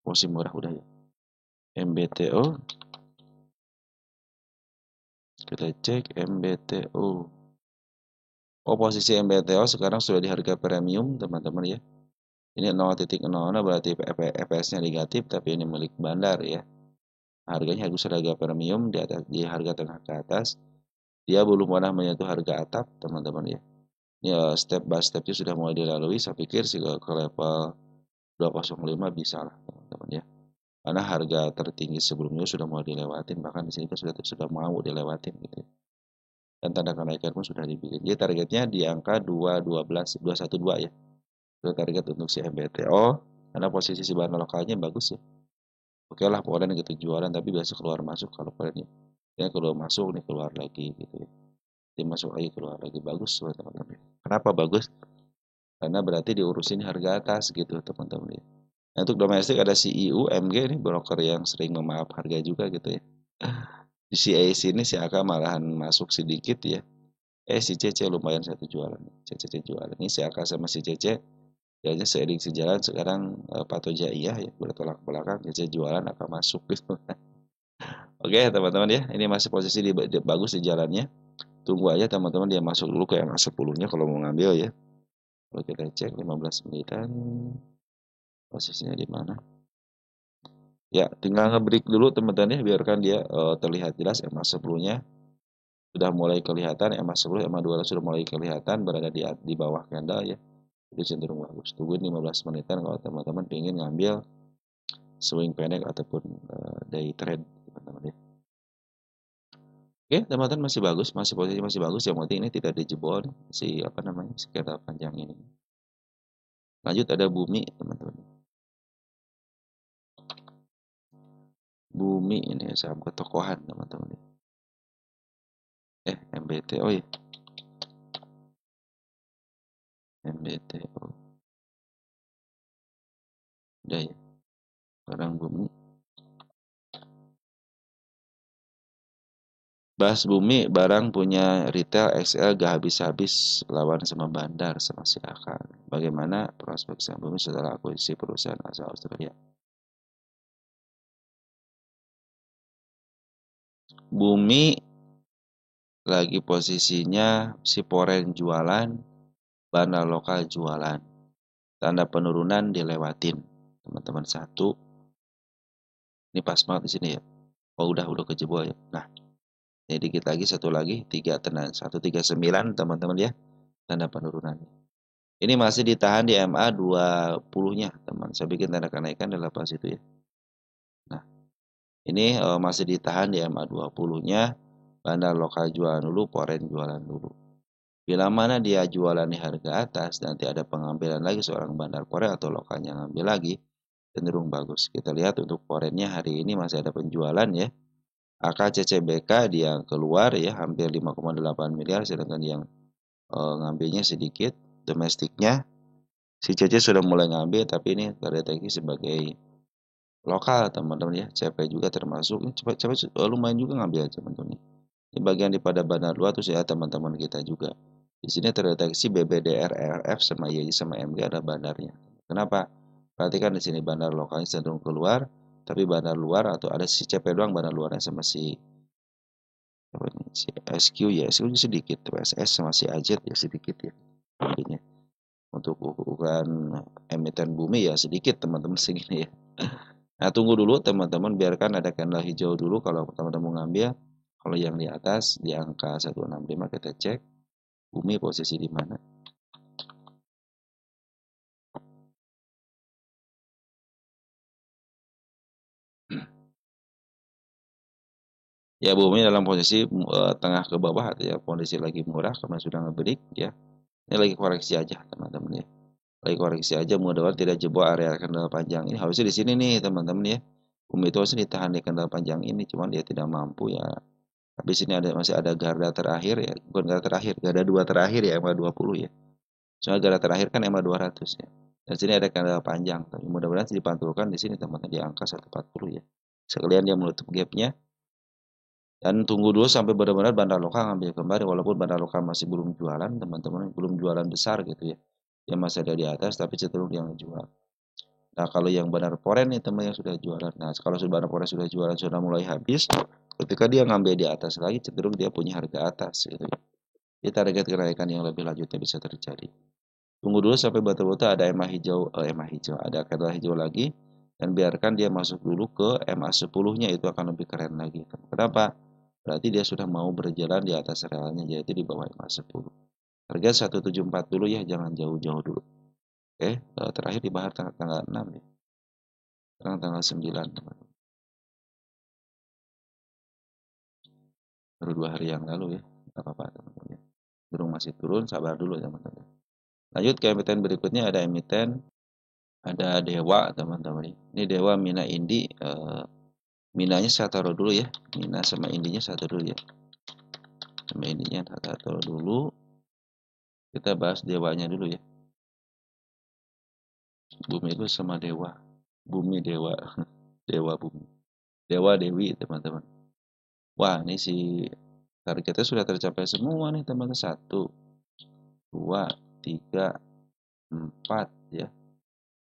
Posisi murah udah ya. MBTO. Kita cek MBTO. Oh, posisi MBTO sekarang sudah di harga premium teman-teman ya. Ini 0.00 berarti EPS-nya negatif tapi ini milik bandar ya. Harganya harus harga premium di atas di harga tengah ke atas. Dia belum pernah menyentuh harga atap teman-teman ya. Ya step by stepnya sudah mulai dilalui. Saya pikir sih ke level 205 bisa lah teman-teman ya. Karena harga tertinggi sebelumnya sudah mulai dilewatin, bahkan di sini sudah mau dilewatin gitu ya. Dan tanda kenaikan pun sudah dibikin. Jadi targetnya di angka 212 212 ya. Itu target untuk si MBTO karena posisi si bahan lokalnya bagus ya. Oke lah polen gitu jualan tapi biasa keluar masuk kalau polennya. Ya keluar masuk nih keluar lagi gitu ya. Dia masuk lagi keluar lagi bagus teman-teman. Kenapa bagus? Karena berarti diurusin harga atas gitu teman-teman ya. Nah, untuk domestik ada CIU, MG nih broker yang sering memaaf harga juga gitu ya. Di CAC ini si AK malahan masuk sedikit ya. Si CC lumayan satu jualan. CC jualan. Ini si AK sama si CC kayaknya seiring sejalan sekarang Pato Jaya ya bertolak belakang. CC jualan akan masuk gitu. Oke teman-teman ya. Ini masih posisi bagus di jalannya. Tunggu aja teman-teman dia masuk dulu ke MA 10-nya kalau mau ngambil ya. Kalau kita cek 15 menitan posisinya di mana? Ya, tinggal nge-break dulu teman-teman ya biarkan dia terlihat jelas MA 10-nya sudah mulai kelihatan, MA 10, MA 200 sudah mulai kelihatan berada di bawah candle ya. Itu cenderung bagus. Tungguin 15 menitan kalau teman-teman ingin ngambil swing pendek ataupun day trade teman-teman ya. Oke, teman-teman masih bagus, masih posisi masih bagus. Yang penting ini tidak dijebol si apa namanya si candle panjang ini. Lanjut ada bumi teman-teman. Bumi ini saham ketokohan teman-teman. MBTO ya. MBTO. Udah ya. Barang bumi. Bahas bumi, barang punya retail XL gak habis-habis lawan sama bandar sama silakan. Bagaimana prospek saham bumi setelah akuisisi perusahaan asal Australia? Bumi lagi posisinya si foreign jualan, bandar lokal jualan. Tanda penurunan dilewatin. Teman-teman satu. Ini pas banget di sini ya. Oh udah kejebol ya. Nah, Ini dikit lagi, satu lagi, 139 teman-teman ya, tanda penurunan. Ini masih ditahan di MA 20-nya, teman. Saya bikin tanda kenaikan adalah pas itu ya. Nah, ini masih ditahan di MA 20-nya, bandar lokal jualan dulu, foreign jualan dulu. Bila mana dia jualan di harga atas, nanti ada pengambilan lagi seorang bandar foreign atau lokalnya ngambil lagi, cenderung bagus. Kita lihat untuk foreignnya hari ini masih ada penjualan ya. AKCCBK dia keluar ya, hampir 5,8 miliar, sedangkan yang ngambilnya sedikit. Domestiknya si CC sudah mulai ngambil, tapi ini terdeteksi sebagai lokal teman-teman ya. CP juga termasuk, ini cepat lumayan juga ngambil teman-teman. Ini bagian daripada bandar luar terus ya teman-teman kita juga. Di sini terdeteksi BBDR, RF sama YI sama MG ada bandarnya. Kenapa? Perhatikan di sini bandar lokalnya cenderung keluar, tapi bandar luar atau ada si CP doang bandar luarnya sama si apa ini, si SQ ya, SQ sedikit, SS sama si AZ ya sedikit ya. Intinya untuk ukuran emiten bumi ya sedikit teman-teman segini ya. Nah, tunggu dulu teman-teman, biarkan ada candle hijau dulu kalau teman-teman ngambil. Kalau yang di atas di angka 165 kita cek bumi posisi di mana. Ya, bumi dalam posisi tengah ke bawah atau ya kondisi lagi murah karena sudah ngebreak ya. Ini lagi koreksi aja teman-teman ya. Lagi koreksi aja, mudah-mudahan tidak jebol area candle panjang ini. Harusnya di sini nih teman-teman ya. Bumi itu harusnya ditahan di candle panjang ini, cuman dia tidak mampu ya. Tapi sini masih ada garda terakhir ya, bukan garda terakhir, garda dua terakhir ya, MA 20 ya. Soalnya garda terakhir kan MA 200 ya. Dan sini ada candle panjang, tapi mudah-mudahan dipantulkan di sini teman-teman di angka 140 ya. Sekalian dia menutup gapnya. Dan tunggu dulu sampai benar-benar bandar lokal ngambil kembali, walaupun bandar lokal masih belum jualan teman-teman, belum jualan besar gitu ya. Dia masih ada di atas tapi cenderung dia ngejual. Nah, kalau yang bandar foreign nih teman yang sudah jualan. Nah, kalau bandar foreign sudah jualan sudah mulai habis, ketika dia ngambil di atas lagi cenderung dia punya harga atas gitu ya. Jadi target kenaikan yang lebih lanjutnya bisa terjadi. Tunggu dulu sampai betul-betul ada EMA hijau, ada candle hijau lagi, dan biarkan dia masuk dulu ke MA 10-nya, itu akan lebih keren lagi. Kenapa? Berarti dia sudah mau berjalan di atas realnya, yaitu di bawah MA 10. Harga 174 dulu ya, jangan jauh-jauh dulu. Oke, terakhir dibahas tanggal 6 ya. Sekarang tanggal 9, teman-teman. Baru 2 hari yang lalu ya, nggak apa-apa teman-teman. Belum masih turun, sabar dulu teman-teman. Lanjut ke emiten berikutnya, ada Dewa teman-teman. Ini Dewa Mina Indi. Minanya saya taruh dulu ya. Mina sama indinya saya taruh dulu ya. Sama indinya saya taruh dulu. Kita bahas dewanya dulu ya. Bumi itu sama dewa. Bumi dewa. Dewa bumi. Dewa dewi teman-teman. Wah, ini si targetnya sudah tercapai semua nih teman-teman. 1, 2, 3, 4 ya.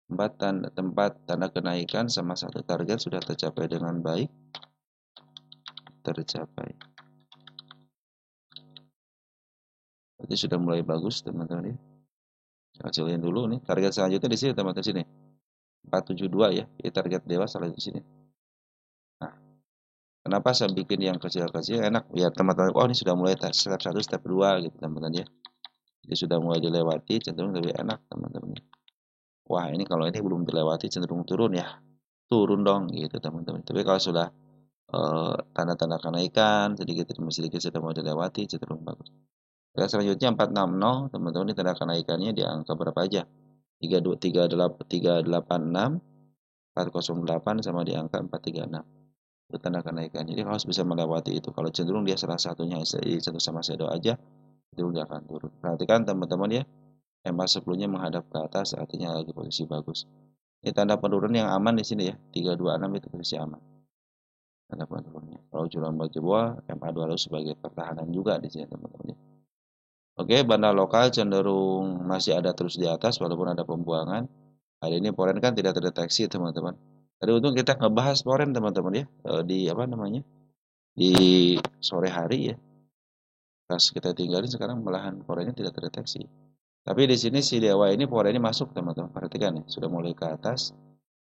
4 tanda kenaikan sama 1 target sudah tercapai dengan baik. Tercapai. Berarti sudah mulai bagus teman-teman ya. Kecilin dulu nih. Target selanjutnya di sini teman-teman sini. 472 ya. Ini target dewa salah di sini. Nah, kenapa saya bikin yang kecil-kecil enak biar teman-teman, oh ini sudah mulai step 1, step 2 gitu teman-teman ya. Jadi sudah mulai dilewati, cenderung lebih enak teman-teman. Wah, ini kalau ini belum dilewati cenderung turun ya. Turun dong gitu teman-teman. Tapi kalau sudah tanda-tanda kenaikan sedikit demi sedikit sudah mau dilewati, cenderung bagus. Ya, selanjutnya 460 teman-teman, ini tanda kenaikannya di angka berapa aja? 386, 408 sama di angka 436. Itu tanda kenaikan. Jadi harus bisa melewati itu. Kalau cenderung dia salah satunya satu sama shadow aja, cenderung dia akan turun. Perhatikan teman-teman ya, MA 10-nya menghadap ke atas, artinya lagi posisi bagus. Ini tanda penurunan yang aman di sini ya, 326 itu posisi aman. Tanda penurunannya. Kalau curang jebol, MA 200 sebagai pertahanan juga di sini teman-teman. Oke, bandar lokal cenderung masih ada terus di atas walaupun ada pembuangan. Hari ini foreign kan tidak terdeteksi teman-teman. Tadi untung kita ngebahas foreign teman-teman ya, di apa namanya, di sore hari ya. Pas kita tinggalin sekarang malahan foreignnya tidak terdeteksi. Tapi di sini si dewa ini foreignnya masuk teman-teman. Perhatikan ya, sudah mulai ke atas.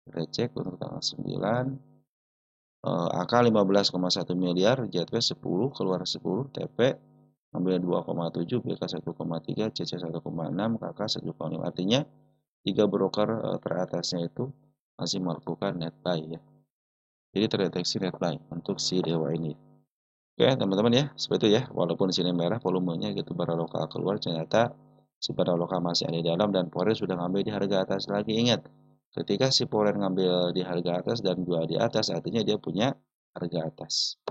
Kita cek untuk tanggal 9. AK 15,1 miliar, JTP 10, keluar 10, TP ambil 2,7, BK 1,3, CC 1,6, KK 1,5. Artinya 3 broker teratasnya itu masih melakukan net buy ya. Jadi terdeteksi net buy untuk si dewa ini. Oke teman-teman ya, seperti itu ya. Walaupun sini merah volumenya gitu lokal keluar, ternyata si lokal masih ada di dalam dan foreign sudah ngambil di harga atas lagi. Ingat, ketika si foreign ngambil di harga atas dan jual di atas, artinya dia punya harga atas.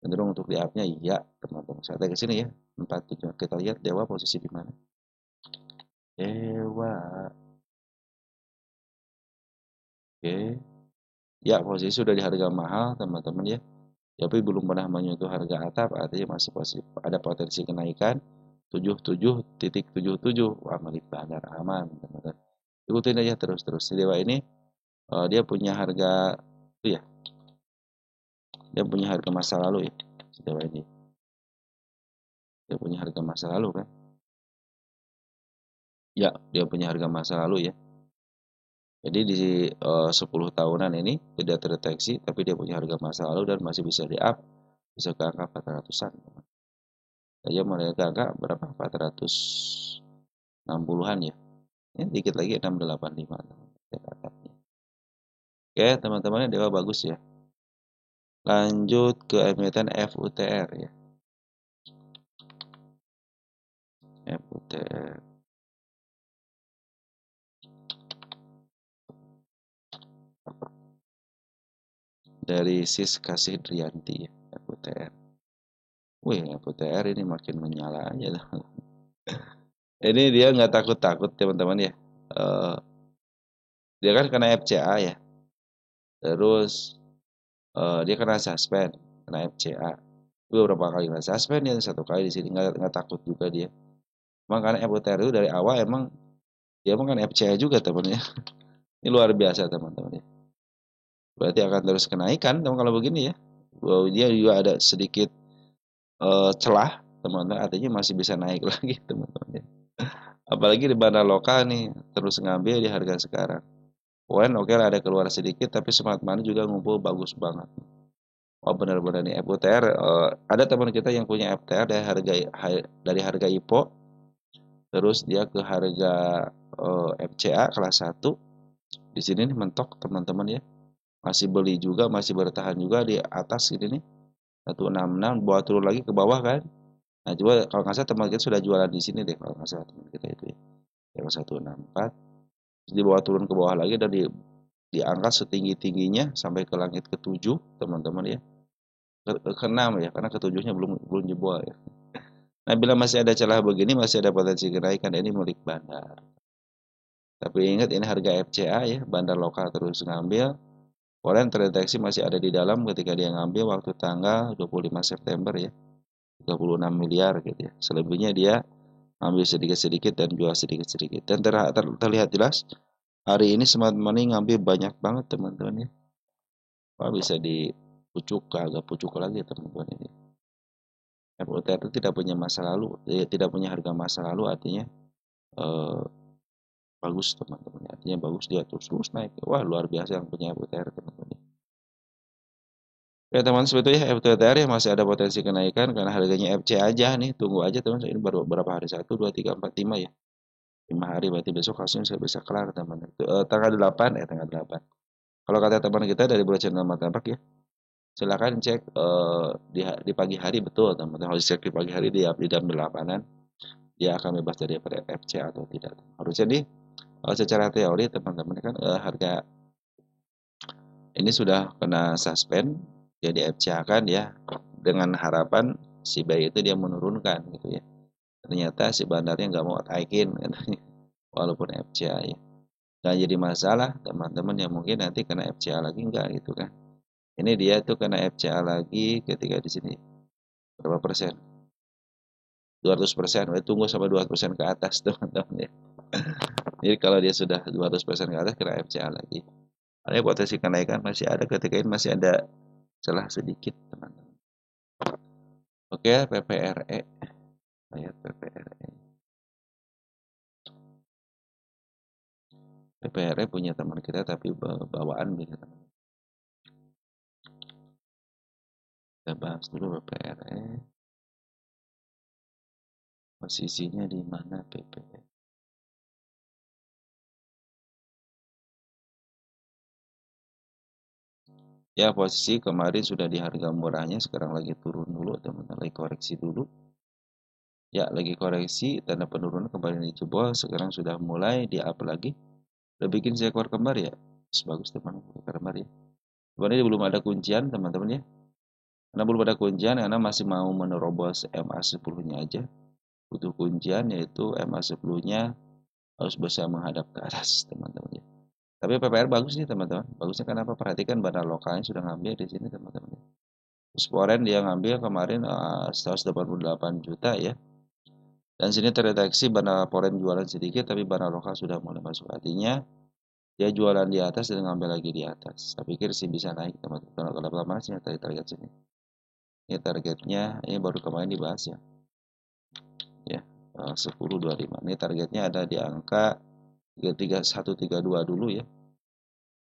Cenderung untuk di up-nya iya teman-teman. Saya ke sini ya. 47. Kita lihat dewa posisi di mana. Dewa. Oke. Ya, posisi sudah di harga mahal teman-teman ya. Tapi belum pernah menyentuh harga atap, artinya masih ada potensi kenaikan 77.77. Wah, milik bandar aman teman-teman. Ikutin aja terus-terus. Si dewa ini dia punya harga itu ya. Dia punya harga masa lalu ya. Si dewa ini. Dia punya harga masa lalu kan. Ya, dia punya harga masa lalu ya. Jadi di 10 tahunan ini tidak terdeteksi, tapi dia punya harga masa lalu dan masih bisa di up, bisa ke angka 400-an. Saya mau lihat ke angka berapa? 460-an ya. Ini dikit lagi 685. Oke, teman-teman, dewa bagus ya. Lanjut ke emiten FUTR ya. FUTR. Dari Sis Kasih Drianti ya, FUTR. Wih, FUTR ini makin menyala aja. Ini dia nggak takut-takut teman-teman ya. Dia kan kena FCA ya. Terus dia kena suspend, kena FCA. Beberapa kali kena suspend ya, satu kali di sini nggak takut juga dia. Emang karena FUTR itu dari awal emang dia emang kan FCA juga teman-teman ya. Ini luar biasa teman-teman ya. Berarti akan terus kenaikan teman kalau begini ya. Bahwa dia juga ada sedikit celah teman-teman, artinya masih bisa naik lagi teman-teman ya. Apalagi di bandar lokal nih terus ngambil di harga sekarang. Poin oke lah ada keluar sedikit tapi smart money juga ngumpul bagus banget. Oh benar-benar nih FUTR ada teman kita yang punya FTR dari harga IPO terus dia ke harga FCA kelas 1 di sini nih mentok teman-teman ya. Masih beli juga, masih bertahan juga di atas ini nih. 166 bawa turun lagi ke bawah kan. Nah, coba kalau nggak salah teman kita sudah jualan di sini deh kalau nggak salah teman kita itu ya. Yang 164 terus dibawa turun ke bawah lagi dan diangkat setinggi-tingginya sampai ke langit ke-7 teman-teman ya. Ke-6 ya karena ke-7-nya belum belum jebol ya. Nah, bila masih ada celah begini masih ada potensi kenaikan ini milik bandar. Tapi ingat ini harga FCA ya, bandar lokal terus ngambil. Foreign terdeteksi masih ada di dalam ketika dia ngambil waktu tanggal 25 September ya. 36 miliar gitu ya. Selebihnya dia ambil sedikit-sedikit dan jual sedikit-sedikit. Dan terlihat jelas hari ini smart money ngambil banyak banget teman-teman ya. Wah, bisa dipucuk agak pucuk lagi teman-teman ini. FUTR itu tidak punya masa lalu, tidak punya harga masa lalu artinya eh, bagus teman-teman. Artinya bagus dia terus naik. Wah, luar biasa yang punya FUTR teman-teman. Ya teman sebetulnya FTTR ya masih ada potensi kenaikan karena harganya FC aja nih. Tunggu aja teman. Ini baru berapa hari? 1, 2, 3, 4, 5 ya. 5 hari berarti besok kasusnya saya bisa kelar teman. Tanggal 8 tanggal 8. Kalau kata teman kita dari Bullet Channel Tambak ya. Silakan cek di pagi hari betul teman-teman. Harus cek di pagi hari di jam 8-an. Dia akan bebas dari FC atau tidak. Harusnya nih secara teori teman-teman kan harga ini sudah kena suspend jadi FCA kan ya dengan harapan si bayi itu dia menurunkan gitu ya. Ternyata si bandarnya nggak mau naikin katanya walaupun FCA ya. Dan jadi masalah teman-teman yang mungkin nanti kena FCA lagi enggak gitu kan. Ini dia tuh kena FCA lagi ketika di sini berapa persen? 200%. Tunggu sampai 200% ke atas teman-teman ya. Jadi kalau dia sudah 200% ke atas kena FCA lagi. Ada potensi kenaikan masih ada ketika ini masih ada celah sedikit teman-teman. Oke, PPRE. Lihat PPRE. PPRE punya teman kita tapi bawaan gitu. Kita bahas dulu PPRE. Posisinya di mana PPRE? Ya, posisi kemarin sudah di harga murahnya, sekarang lagi turun dulu, teman-teman, lagi koreksi dulu. Ya, lagi koreksi, tanda penurunan kemarin dijebol, sekarang sudah mulai di up lagi. Udah bikin seekor kembar ya. Bagus teman, seekor kembar ya. Sebenarnya belum ada kuncian, teman-teman ya. Karena belum ada kuncian, karena masih mau menerobos MA10-nya aja. Butuh kuncian, yaitu MA10-nya harus bisa menghadap ke atas, teman-teman ya. Tapi PPR bagus nih, teman-teman. Bagusnya kenapa? Perhatikan barang lokalnya sudah ngambil di sini, teman-teman ya. Sporen dia ngambil kemarin 188 juta ya. Dan sini terdeteksi barang foreign jualan sedikit, tapi barang lokal sudah mulai masuk. Artinya dia jualan di atas dan ngambil lagi di atas. Saya pikir sih bisa naik, teman-teman. Kalau mana sih target sini? Ini targetnya, ini baru kemarin dibahas ya. Ya, 10.25. Ini targetnya ada di angka 132 dulu ya.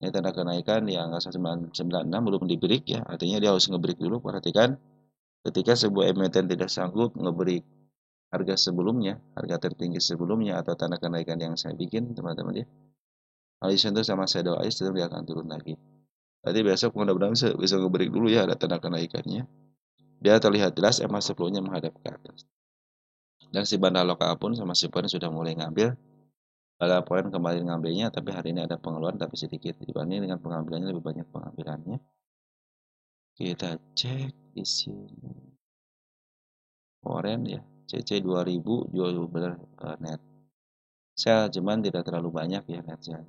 Ini tanda kenaikan di angka 196 belum di break ya. Artinya dia harus nge-break dulu. Perhatikan ketika sebuah emiten tidak sanggup nge-break harga sebelumnya, harga tertinggi sebelumnya atau tanda kenaikan yang saya bikin, teman-teman ya. Hal itu sama saya doain dia akan turun lagi. Berarti besok mudah-mudahan bisa nge-break dulu ya, ada tanda kenaikannya. Biar terlihat jelas emas 10-nya menghadap ke atas. Dan si bandar lokal pun sama si poin sudah mulai ngambil. Pada poin kemarin ngambilnya, tapi hari ini ada pengeluaran tapi sedikit. Dibanding dengan pengambilannya lebih banyak pengambilannya. Kita cek di sini. Foreign ya, CC 2000 jual benar net. Sell cuman tidak terlalu banyak ya net sell.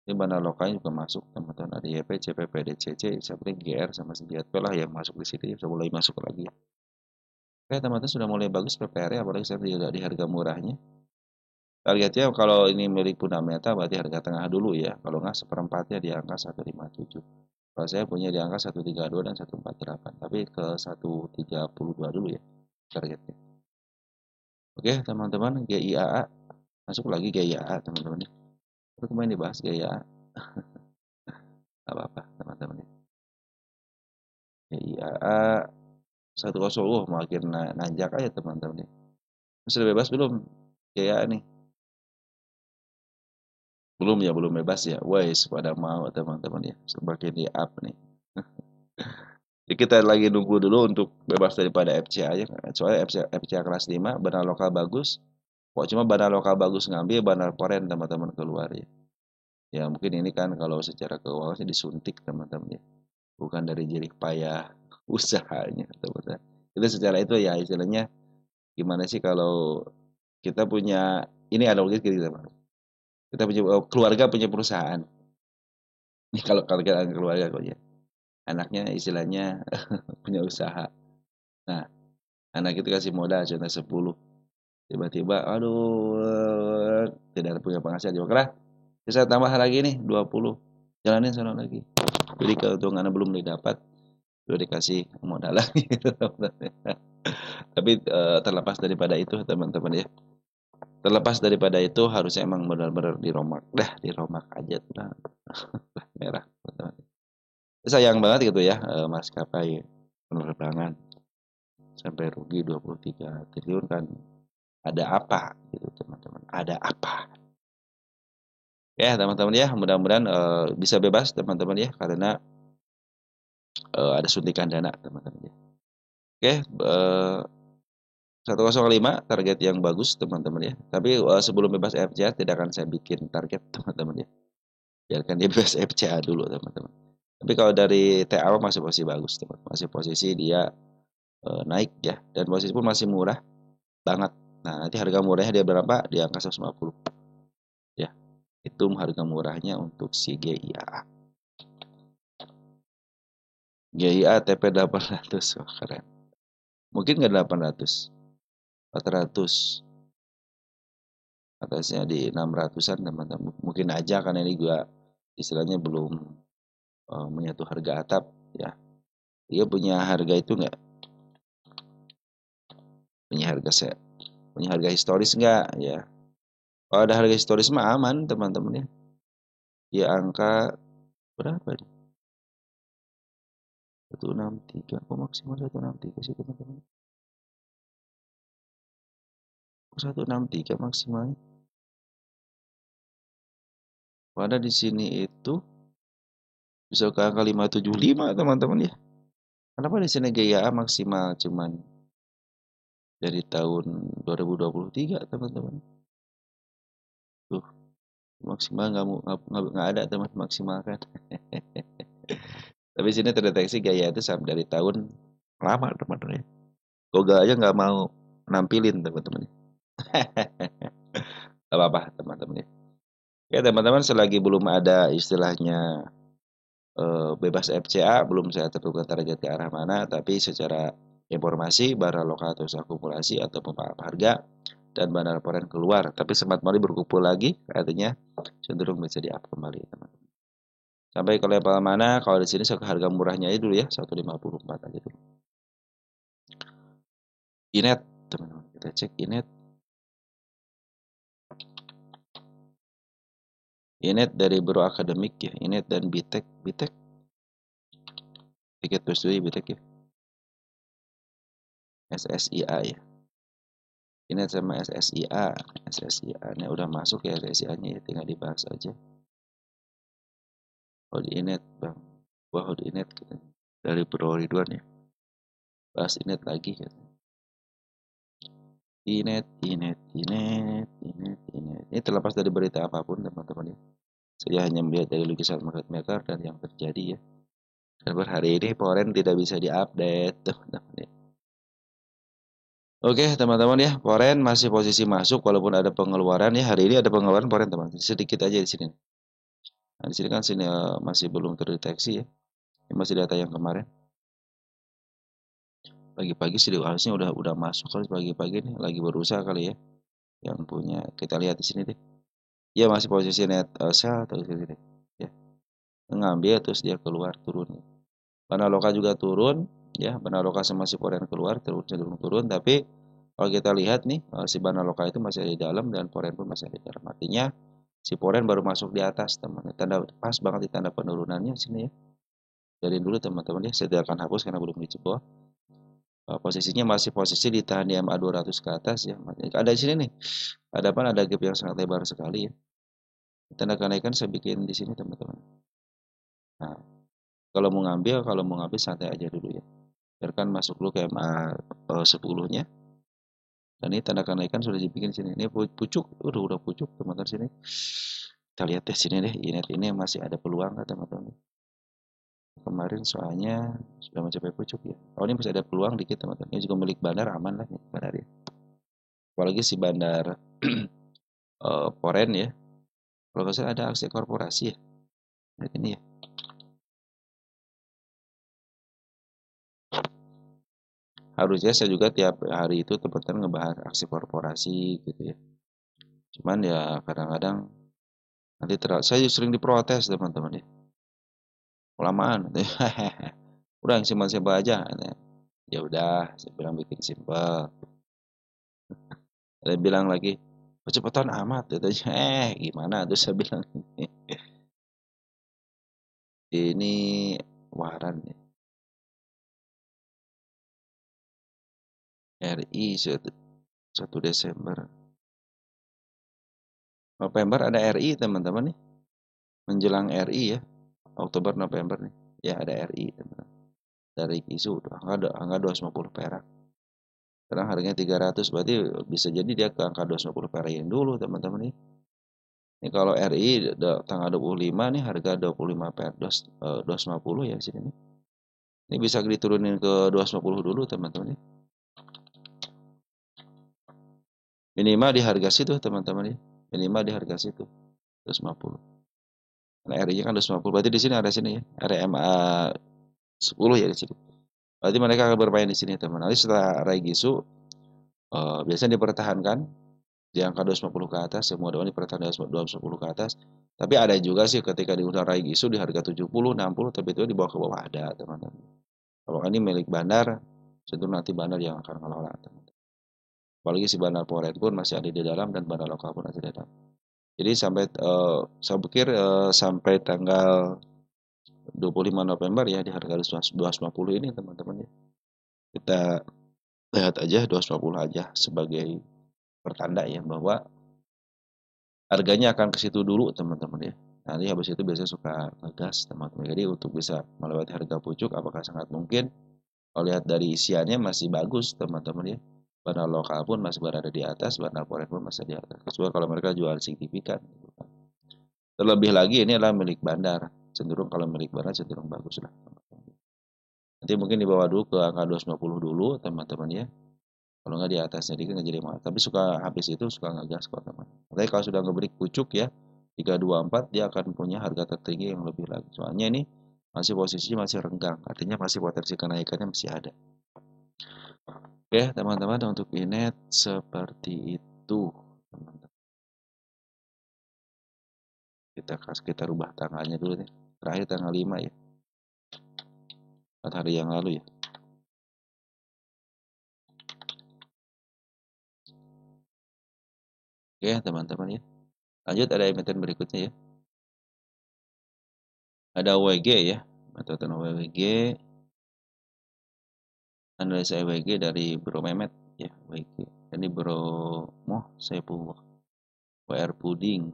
Ini bandar lokalnya juga masuk, teman-teman. Ada YP, CPP, DCC, seperti GR sama CGTP lah yang masuk di situ. Sudah mulai masuk lagi. Oke, teman-teman sudah mulai bagus PPR ya, apalagi saya tidak di harga murahnya. Targetnya kalau ini milik fundamental berarti harga tengah dulu ya. Kalau nggak seperempatnya di angka 157. Kalau saya punya di angka 132 dan 148. Tapi ke 132 dulu ya targetnya. Oke, teman-teman, GIAA. Masuk lagi GIAA, teman-teman. Itu kemarin dibahas GIAA. Apa-apa, teman-teman. GIAA 100 makin nanjak aja, teman-teman. Sudah bebas belum? GIAA nih. Belum ya, belum bebas ya. Wais, pada mau teman-teman ya. Semakin di up nih. Jadi kita lagi nunggu dulu untuk bebas daripada FCA aja. Soalnya FCA kelas 5, benar lokal bagus. Kok cuma benar lokal bagus ngambil, benar foreign teman-teman keluar ya. Ya mungkin ini kan kalau secara keuangan disuntik teman-teman ya. Bukan dari jerih payah usahanya teman-teman. Itu secara itu ya istilahnya gimana sih kalau kita punya ini analogi gitu teman. Kita punya keluarga punya perusahaan. Ini kalau kita keluarga kok ya. Anaknya istilahnya punya usaha. Nah, anak itu kasih modal contoh 10. Tiba-tiba aduh tidak punya penghasilan juga lah. Bisa tambah lagi nih 20. Jalanin sana lagi. Jadi keuntungan belum didapat udah dikasih modal lagi. Tapi terlepas daripada itu teman-teman ya. Terlepas daripada itu harusnya emang benar-benar diromak. Diromak aja tuh. Merah teman-teman. Sayang banget gitu ya maskapai penerbangan sampai rugi 23 triliun kan. Ada apa gitu teman-teman? Ada apa? Ya teman-teman ya, mudah-mudahan bisa bebas teman-teman ya karena ada suntikan dana teman-teman ya. Oke, 105 target yang bagus teman-teman ya. Tapi sebelum bebas FCA tidak akan saya bikin target teman-teman ya. Biarkan dia bebas FCA dulu teman-teman. Tapi kalau dari TA masih posisi bagus teman. Masih posisi dia naik ya dan posisi pun masih murah banget. Nah, nanti harga murahnya dia berapa? Di angka 150. Ya. Itu harga murahnya untuk si GIA. GIA TP 800. Wah, keren. Mungkin nggak 800. 400. Atasnya di 600-an teman-teman. Mungkin aja karena ini juga istilahnya belum menyentuh harga atap ya. Dia punya harga itu nggak? Punya harga historis nggak ya? Kalau ada harga historis mah aman teman-teman ya. Dia angka berapa nih? 163, kok maksimal 163 sih teman-teman? 163 maksimalnya. Pada di sini itu bisa ke angka 575 teman-teman ya. Kenapa di sini GIA maksimal cuman dari tahun 2023 teman-teman? Tuh, maksimal nggak ada teman maksimal kan. Tapi sini terdeteksi gaya itu sampai dari tahun lama teman-teman ya. Goga aja nggak mau nampilin teman-teman. Gak apa-apa teman-teman ya. Ya teman-teman, selagi belum ada istilahnya bebas FCA, belum saya tentukan target ke arah mana, tapi secara informasi bara lokatus akumulasi atau pemaaf harga dan bandar foreign keluar, tapi smart money berkumpul lagi, artinya cenderung bisa di up kembali teman-teman. Sampai ke level mana? Kalau di sini ke harga murahnya itu dulu ya, 154 aja dulu. Inet teman-teman, kita cek Inet. Inet dari Bro Akademik ya, Inet dan Bitek, tiket plus Bitek ya, SSIA ya. Inet sama SSIA, SSIA-nya udah masuk ya, SSIA-nya ya, tinggal dibahas aja. Oh di Inet bang, wah di Inet gitu. Dari Bro Ridwan ya, bahas Inet lagi gitu. Inet. Ini terlepas dari berita apapun teman-teman ya. Saya hanya melihat dari lukisan market maker dan yang terjadi ya. Dan per hari ini foreign tidak bisa diupdate teman-teman ya. Oke teman-teman ya, foreign masih posisi masuk walaupun ada pengeluaran ya. Hari ini ada pengeluaran foreign teman-teman, sedikit aja di sini. Nah, di sini kan sini masih belum terdeteksi ya. Ini masih data yang kemarin. Pagi-pagi sih harusnya udah masuk kali pagi-pagi nih, lagi berusaha kali ya. Yang punya, kita lihat di sini deh. Ya masih posisi net sell atau gitu deh. Ya, ngambil terus dia keluar turun. Banaloka juga turun, ya Banaloka sama si Foreign keluar cenderung turun, tapi kalau kita lihat nih si Banaloka itu masih ada di dalam dan Foreign pun masih ada di dalam. Artinya si Foreign baru masuk di atas teman. Tanda pas banget di tanda penurunannya sini ya. Dari dulu teman-teman ya, saya tidak akan hapus karena belum dicebol. Posisinya masih posisi di tahan di MA 200 ke atas ya. Ada di sini nih. Ada apa? Ada gap yang sangat lebar sekali ya. Tanda kenaikan saya bikin di sini teman-teman. Nah, kalau mau ngambil santai aja dulu ya. Biarkan masuk dulu ke MA 10-nya. Dan ini tanda kenaikan sudah dibikin sini. Ini pucuk, udah pucuk teman-teman sini. Kita lihat deh sini deh, ini masih ada peluang kan teman-teman. Kemarin soalnya sudah mencapai pucuk ya. Oh ini masih ada peluang dikit teman-teman. Ini juga milik bandar, aman lah nih bandar ya. Apalagi si bandar Poren ya. Kalau nggak salah ada aksi korporasi ya. Lihat ini ya. Harusnya saya juga tiap hari itu teman-teman ngebahas aksi korporasi gitu ya. Cuman ya kadang-kadang nanti saya sering diprotes teman-teman ya. Kelamaan. Udah yang simpel-simpel aja. Ya udah, saya bilang bikin simpel. Saya bilang lagi, kecepatan amat. Katanya, gimana? Terus saya bilang, ini waran ya. RI 1 Desember. November ada RI teman-teman nih. Menjelang RI ya. Oktober November nih. Ya ada RI teman-teman. Dari isu angka 250 perak. Sekarang harganya 300, berarti bisa jadi dia ke angka 250 perak yang dulu teman-teman nih. Ini kalau RI tanggal 25 nih harga 25 perak 250 ya sini nih. Ini bisa diturunin ke 250 dulu teman-teman nih. Minimal di harga situ teman-teman ya. Minimal di harga situ 250. Nah, RI-nya kan 250. Berarti di sini ada sini ya. RMA 10 ya di sini. Berarti mereka akan bermain di sini teman. Nanti setelah Raigisu biasanya dipertahankan di angka 250 ke atas, semua doang dipertahankan 250 ke atas. Tapi ada juga sih ketika diundang Raigisu di harga 70, 60, tapi itu di bawah ke bawah ada teman-teman. Kalau ini milik bandar, cenderung nanti bandar yang akan mengelola teman-teman. Apalagi si bandar Poret pun masih ada di dalam dan bandar lokal pun masih di dalam. Jadi sampai saya pikir sampai tanggal 25 November ya di harga 250 ini teman-teman ya. Kita lihat aja 250 aja sebagai pertanda ya bahwa harganya akan ke situ dulu teman-teman ya. Nanti habis itu biasanya suka ngegas teman-teman. Jadi untuk bisa melewati harga pucuk apakah sangat mungkin? Kalau lihat dari isiannya masih bagus teman-teman ya. Bandar lokal pun masih berada di atas, bandar foreign pun masih di atas. Kecuali kalau mereka jual signifikan. Terlebih lagi ini adalah milik bandar. Cenderung kalau milik bandar cenderung bagus lah. Nanti mungkin dibawa dulu ke angka 250 dulu teman-teman ya. Kalau nggak di atasnya dikit nggak jadi mahal. Tapi suka habis itu suka ngegas kok teman. Tapi kalau sudah ngebreak pucuk ya 324 dia akan punya harga tertinggi yang lebih lagi. Soalnya ini masih posisinya masih renggang, artinya masih potensi kenaikannya masih ada. Oke teman-teman untuk inet seperti itu. Kita rubah tanggalnya dulu nih. Terakhir tanggal 5 ya. 4 hari yang lalu ya. Oke teman-teman ya. Lanjut ada emiten berikutnya ya. Ada WG ya. Metode WG. Analisa WG dari Bro Memet ya WG. Ini Bro saya WR Puding.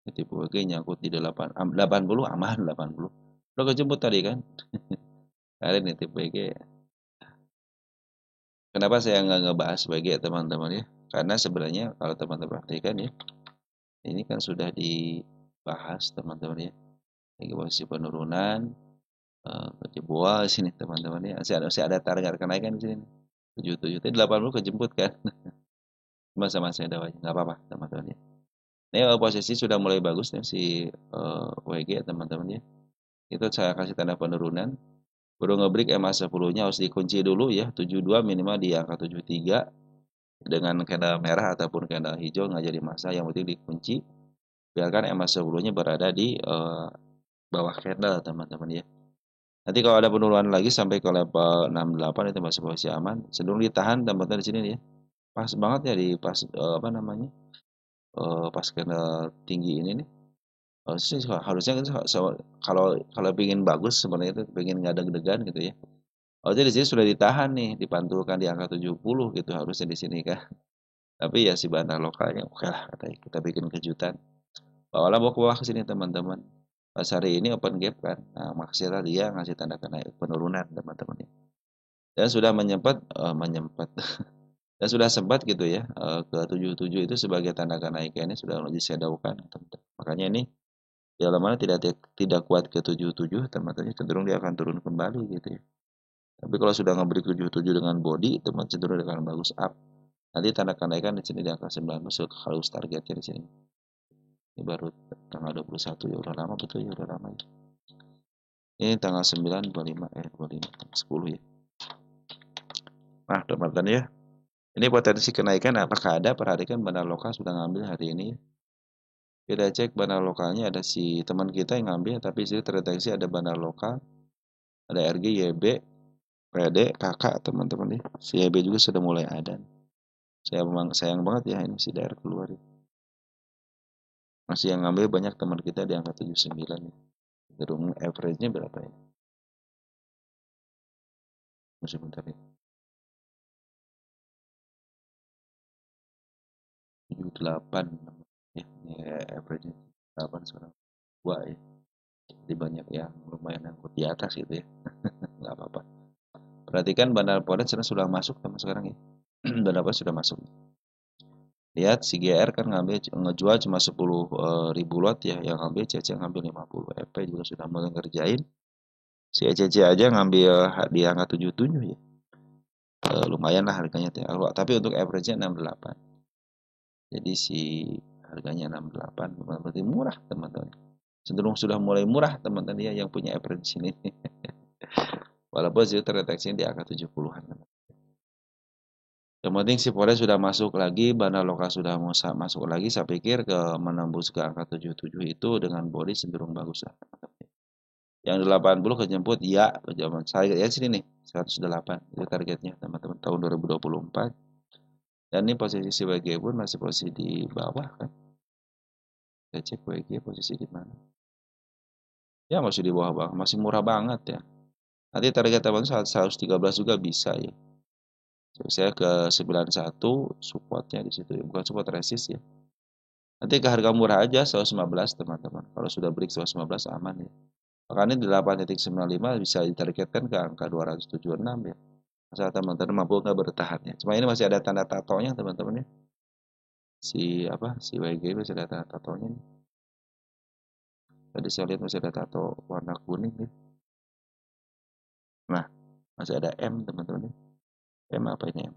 Tipe WG nyangkut di 80 aman 80. Udah kejemput tadi kan. Kalian nih tipe WG. Kenapa saya nggak ngebahas WG teman-teman ya? Karena sebenarnya kalau teman-teman perhatikan ya, ini kan sudah dibahas teman-teman ya. Lagi posisi penurunan, kejebol sini teman-teman ya. Masih ada target kenaikan di sini. 77 tadi 80 kejemput kan. Sama saya dawanya nggak apa-apa teman-teman ya. Ini posisi sudah mulai bagus nih si WG teman-teman ya. Itu saya kasih tanda penurunan. Baru ngebreak EMA 10-nya harus dikunci dulu ya. 72 minimal di angka 73 dengan candle merah ataupun candle hijau nggak jadi masalah. Yang penting dikunci. Biarkan EMA 10-nya berada di bawah candle teman-teman ya. Nanti kalau ada penurunan lagi sampai ke level 68 itu masih posisi aman. Cenderung ditahan teman-teman di sini nih ya. Pas banget ya di pas apa namanya? Pas candle tinggi ini nih. Harusnya kan kalau kalau ingin bagus sebenarnya itu pengen nggak deg-degan gitu ya. Harusnya di sini sudah ditahan nih, dipantulkan di angka 70 gitu harusnya di sini kan. Tapi ya si bandar lokalnya oke lah katanya kita bikin kejutan. Bawalah bawa ke bawah ke sini teman-teman. Pas hari ini open gap kan. Nah, maksudnya dia ngasih tanda penurunan teman-teman ya. Dan sudah menyempat dan sudah sempat gitu ya ke 77 itu sebagai tanda kenaikannya sudah disedaukan teman-teman. Makanya ini dalam mana tidak kuat ke 77 teman-teman cenderung dia akan turun kembali gitu ya. Tapi kalau sudah ngeberi 77 dengan body teman cenderung akan bagus up. Nanti tanda kenaikan di sini di angka 90 harus targetnya di sini. Ini baru tanggal 21 ya udah lama betul ya udah lama ya. Ini tanggal 9 25 10 ya. Nah, teman-teman ya. Ini potensi kenaikan apakah ada? Perhatikan bandar lokal sudah ngambil hari ini. Kita cek bandar lokalnya ada si teman kita yang ngambil tapi sini terdeteksi ada bandar lokal. Ada RG, YB, PD, kakak teman-teman ya. Si YB juga sudah mulai ada. Saya memang sayang banget ya ini si daerah keluar ya. Masih yang ngambil banyak teman kita di angka 79 ya. Cenderung average-nya berapa ya? Masih bentar ya. 78 ya, ya average-nya 8 sekarang 2 ya. Jadi banyak yang lumayan angkut di atas gitu ya. Nggak apa-apa. Perhatikan bandar Poret sudah masuk teman sekarang ya. Bandar Poret sudah masuk. Lihat si GR kan ngejual cuma 10 ribu lot ya, yang ngambil CC ngambil 50. FP juga sudah mulai ngerjain. Si ECC aja ngambil di angka 77 ya. Lumayan lah harganya. Tapi untuk average-nya 68. Jadi si harganya 68 berarti murah teman-teman. Cenderung sudah mulai murah teman-teman ya yang punya average ini. Walaupun itu terdeteksi di angka 70-an. Yang penting si Polres sudah masuk lagi, bandar lokal sudah masuk lagi, saya pikir ke menembus ke angka 77 itu dengan body cenderung bagus lah. Yang 80 kejemput, ya, saya ya sini nih, 108 itu targetnya teman-teman tahun 2024. Dan ini posisi si WG pun masih posisi di bawah kan. Kita cek WG posisi di mana. Ya masih di bawah banget, masih murah banget ya. Nanti target teman saat 113 juga bisa ya. Saya ke 91 supportnya di situ ya. Bukan support resist ya. Nanti ke harga murah aja 115 teman-teman. Kalau sudah break 115 aman ya. Makanya di 8.95 bisa ditargetkan ke angka 276 ya. Asal teman-teman mampu nggak bertahan ya. Cuma ini masih ada tanda tatonya teman-teman ya. Si YG masih ada tanda tatonya nih. Tadi saya lihat masih ada tato warna kuning ya. Nah, masih ada M teman-teman ya. M apa ini M?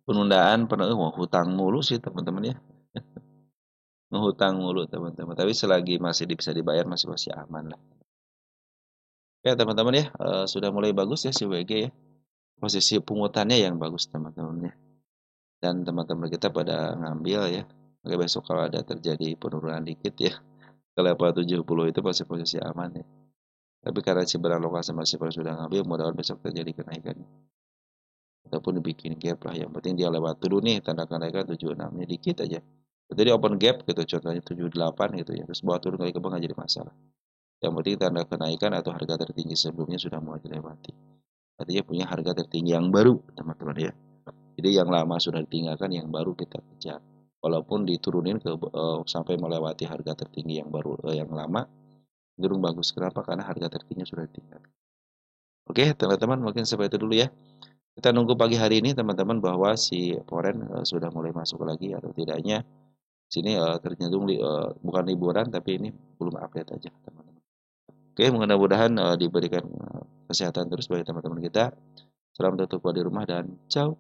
Penundaan wah, hutang mulu sih teman-teman ya. Ngehutang mulu teman-teman. Tapi selagi masih bisa dibayar masih aman lah. Ya teman-teman ya, sudah mulai bagus ya si WG ya. Posisi pungutannya yang bagus teman-teman ya. Dan teman-teman kita pada ngambil ya. Oke, besok kalau ada terjadi penurunan dikit ya ke level 70 itu masih posisi aman ya. Tapi karena si lokasi masih pada sudah ngambil, mudah-mudahan besok terjadi kenaikan. Ataupun dibikin gap lah. Yang penting dia lewat dulu nih tanda kenaikan 76-nya dikit aja. Jadi open gap gitu contohnya 78 gitu ya. Terus bawah turun kali ke bawah nggak jadi masalah. Yang penting tanda kenaikan atau harga tertinggi sebelumnya sudah mulai dilewati. Artinya punya harga tertinggi yang baru, teman-teman ya. Jadi yang lama sudah ditinggalkan, yang baru kita kejar. Walaupun diturunin sampai melewati harga tertinggi yang baru yang lama, cenderung bagus. Kenapa? Karena harga tertingginya sudah ditinggalkan. Oke, teman-teman, mungkin seperti itu dulu ya. Kita nunggu pagi hari ini, teman-teman, bahwa si foreign sudah mulai masuk lagi atau tidaknya. Sini tercenderung bukan liburan, tapi ini belum update aja, teman-teman. Oke, mudah-mudahan diberikan kesehatan terus bagi teman-teman kita. Salam tertutup di rumah dan ciao.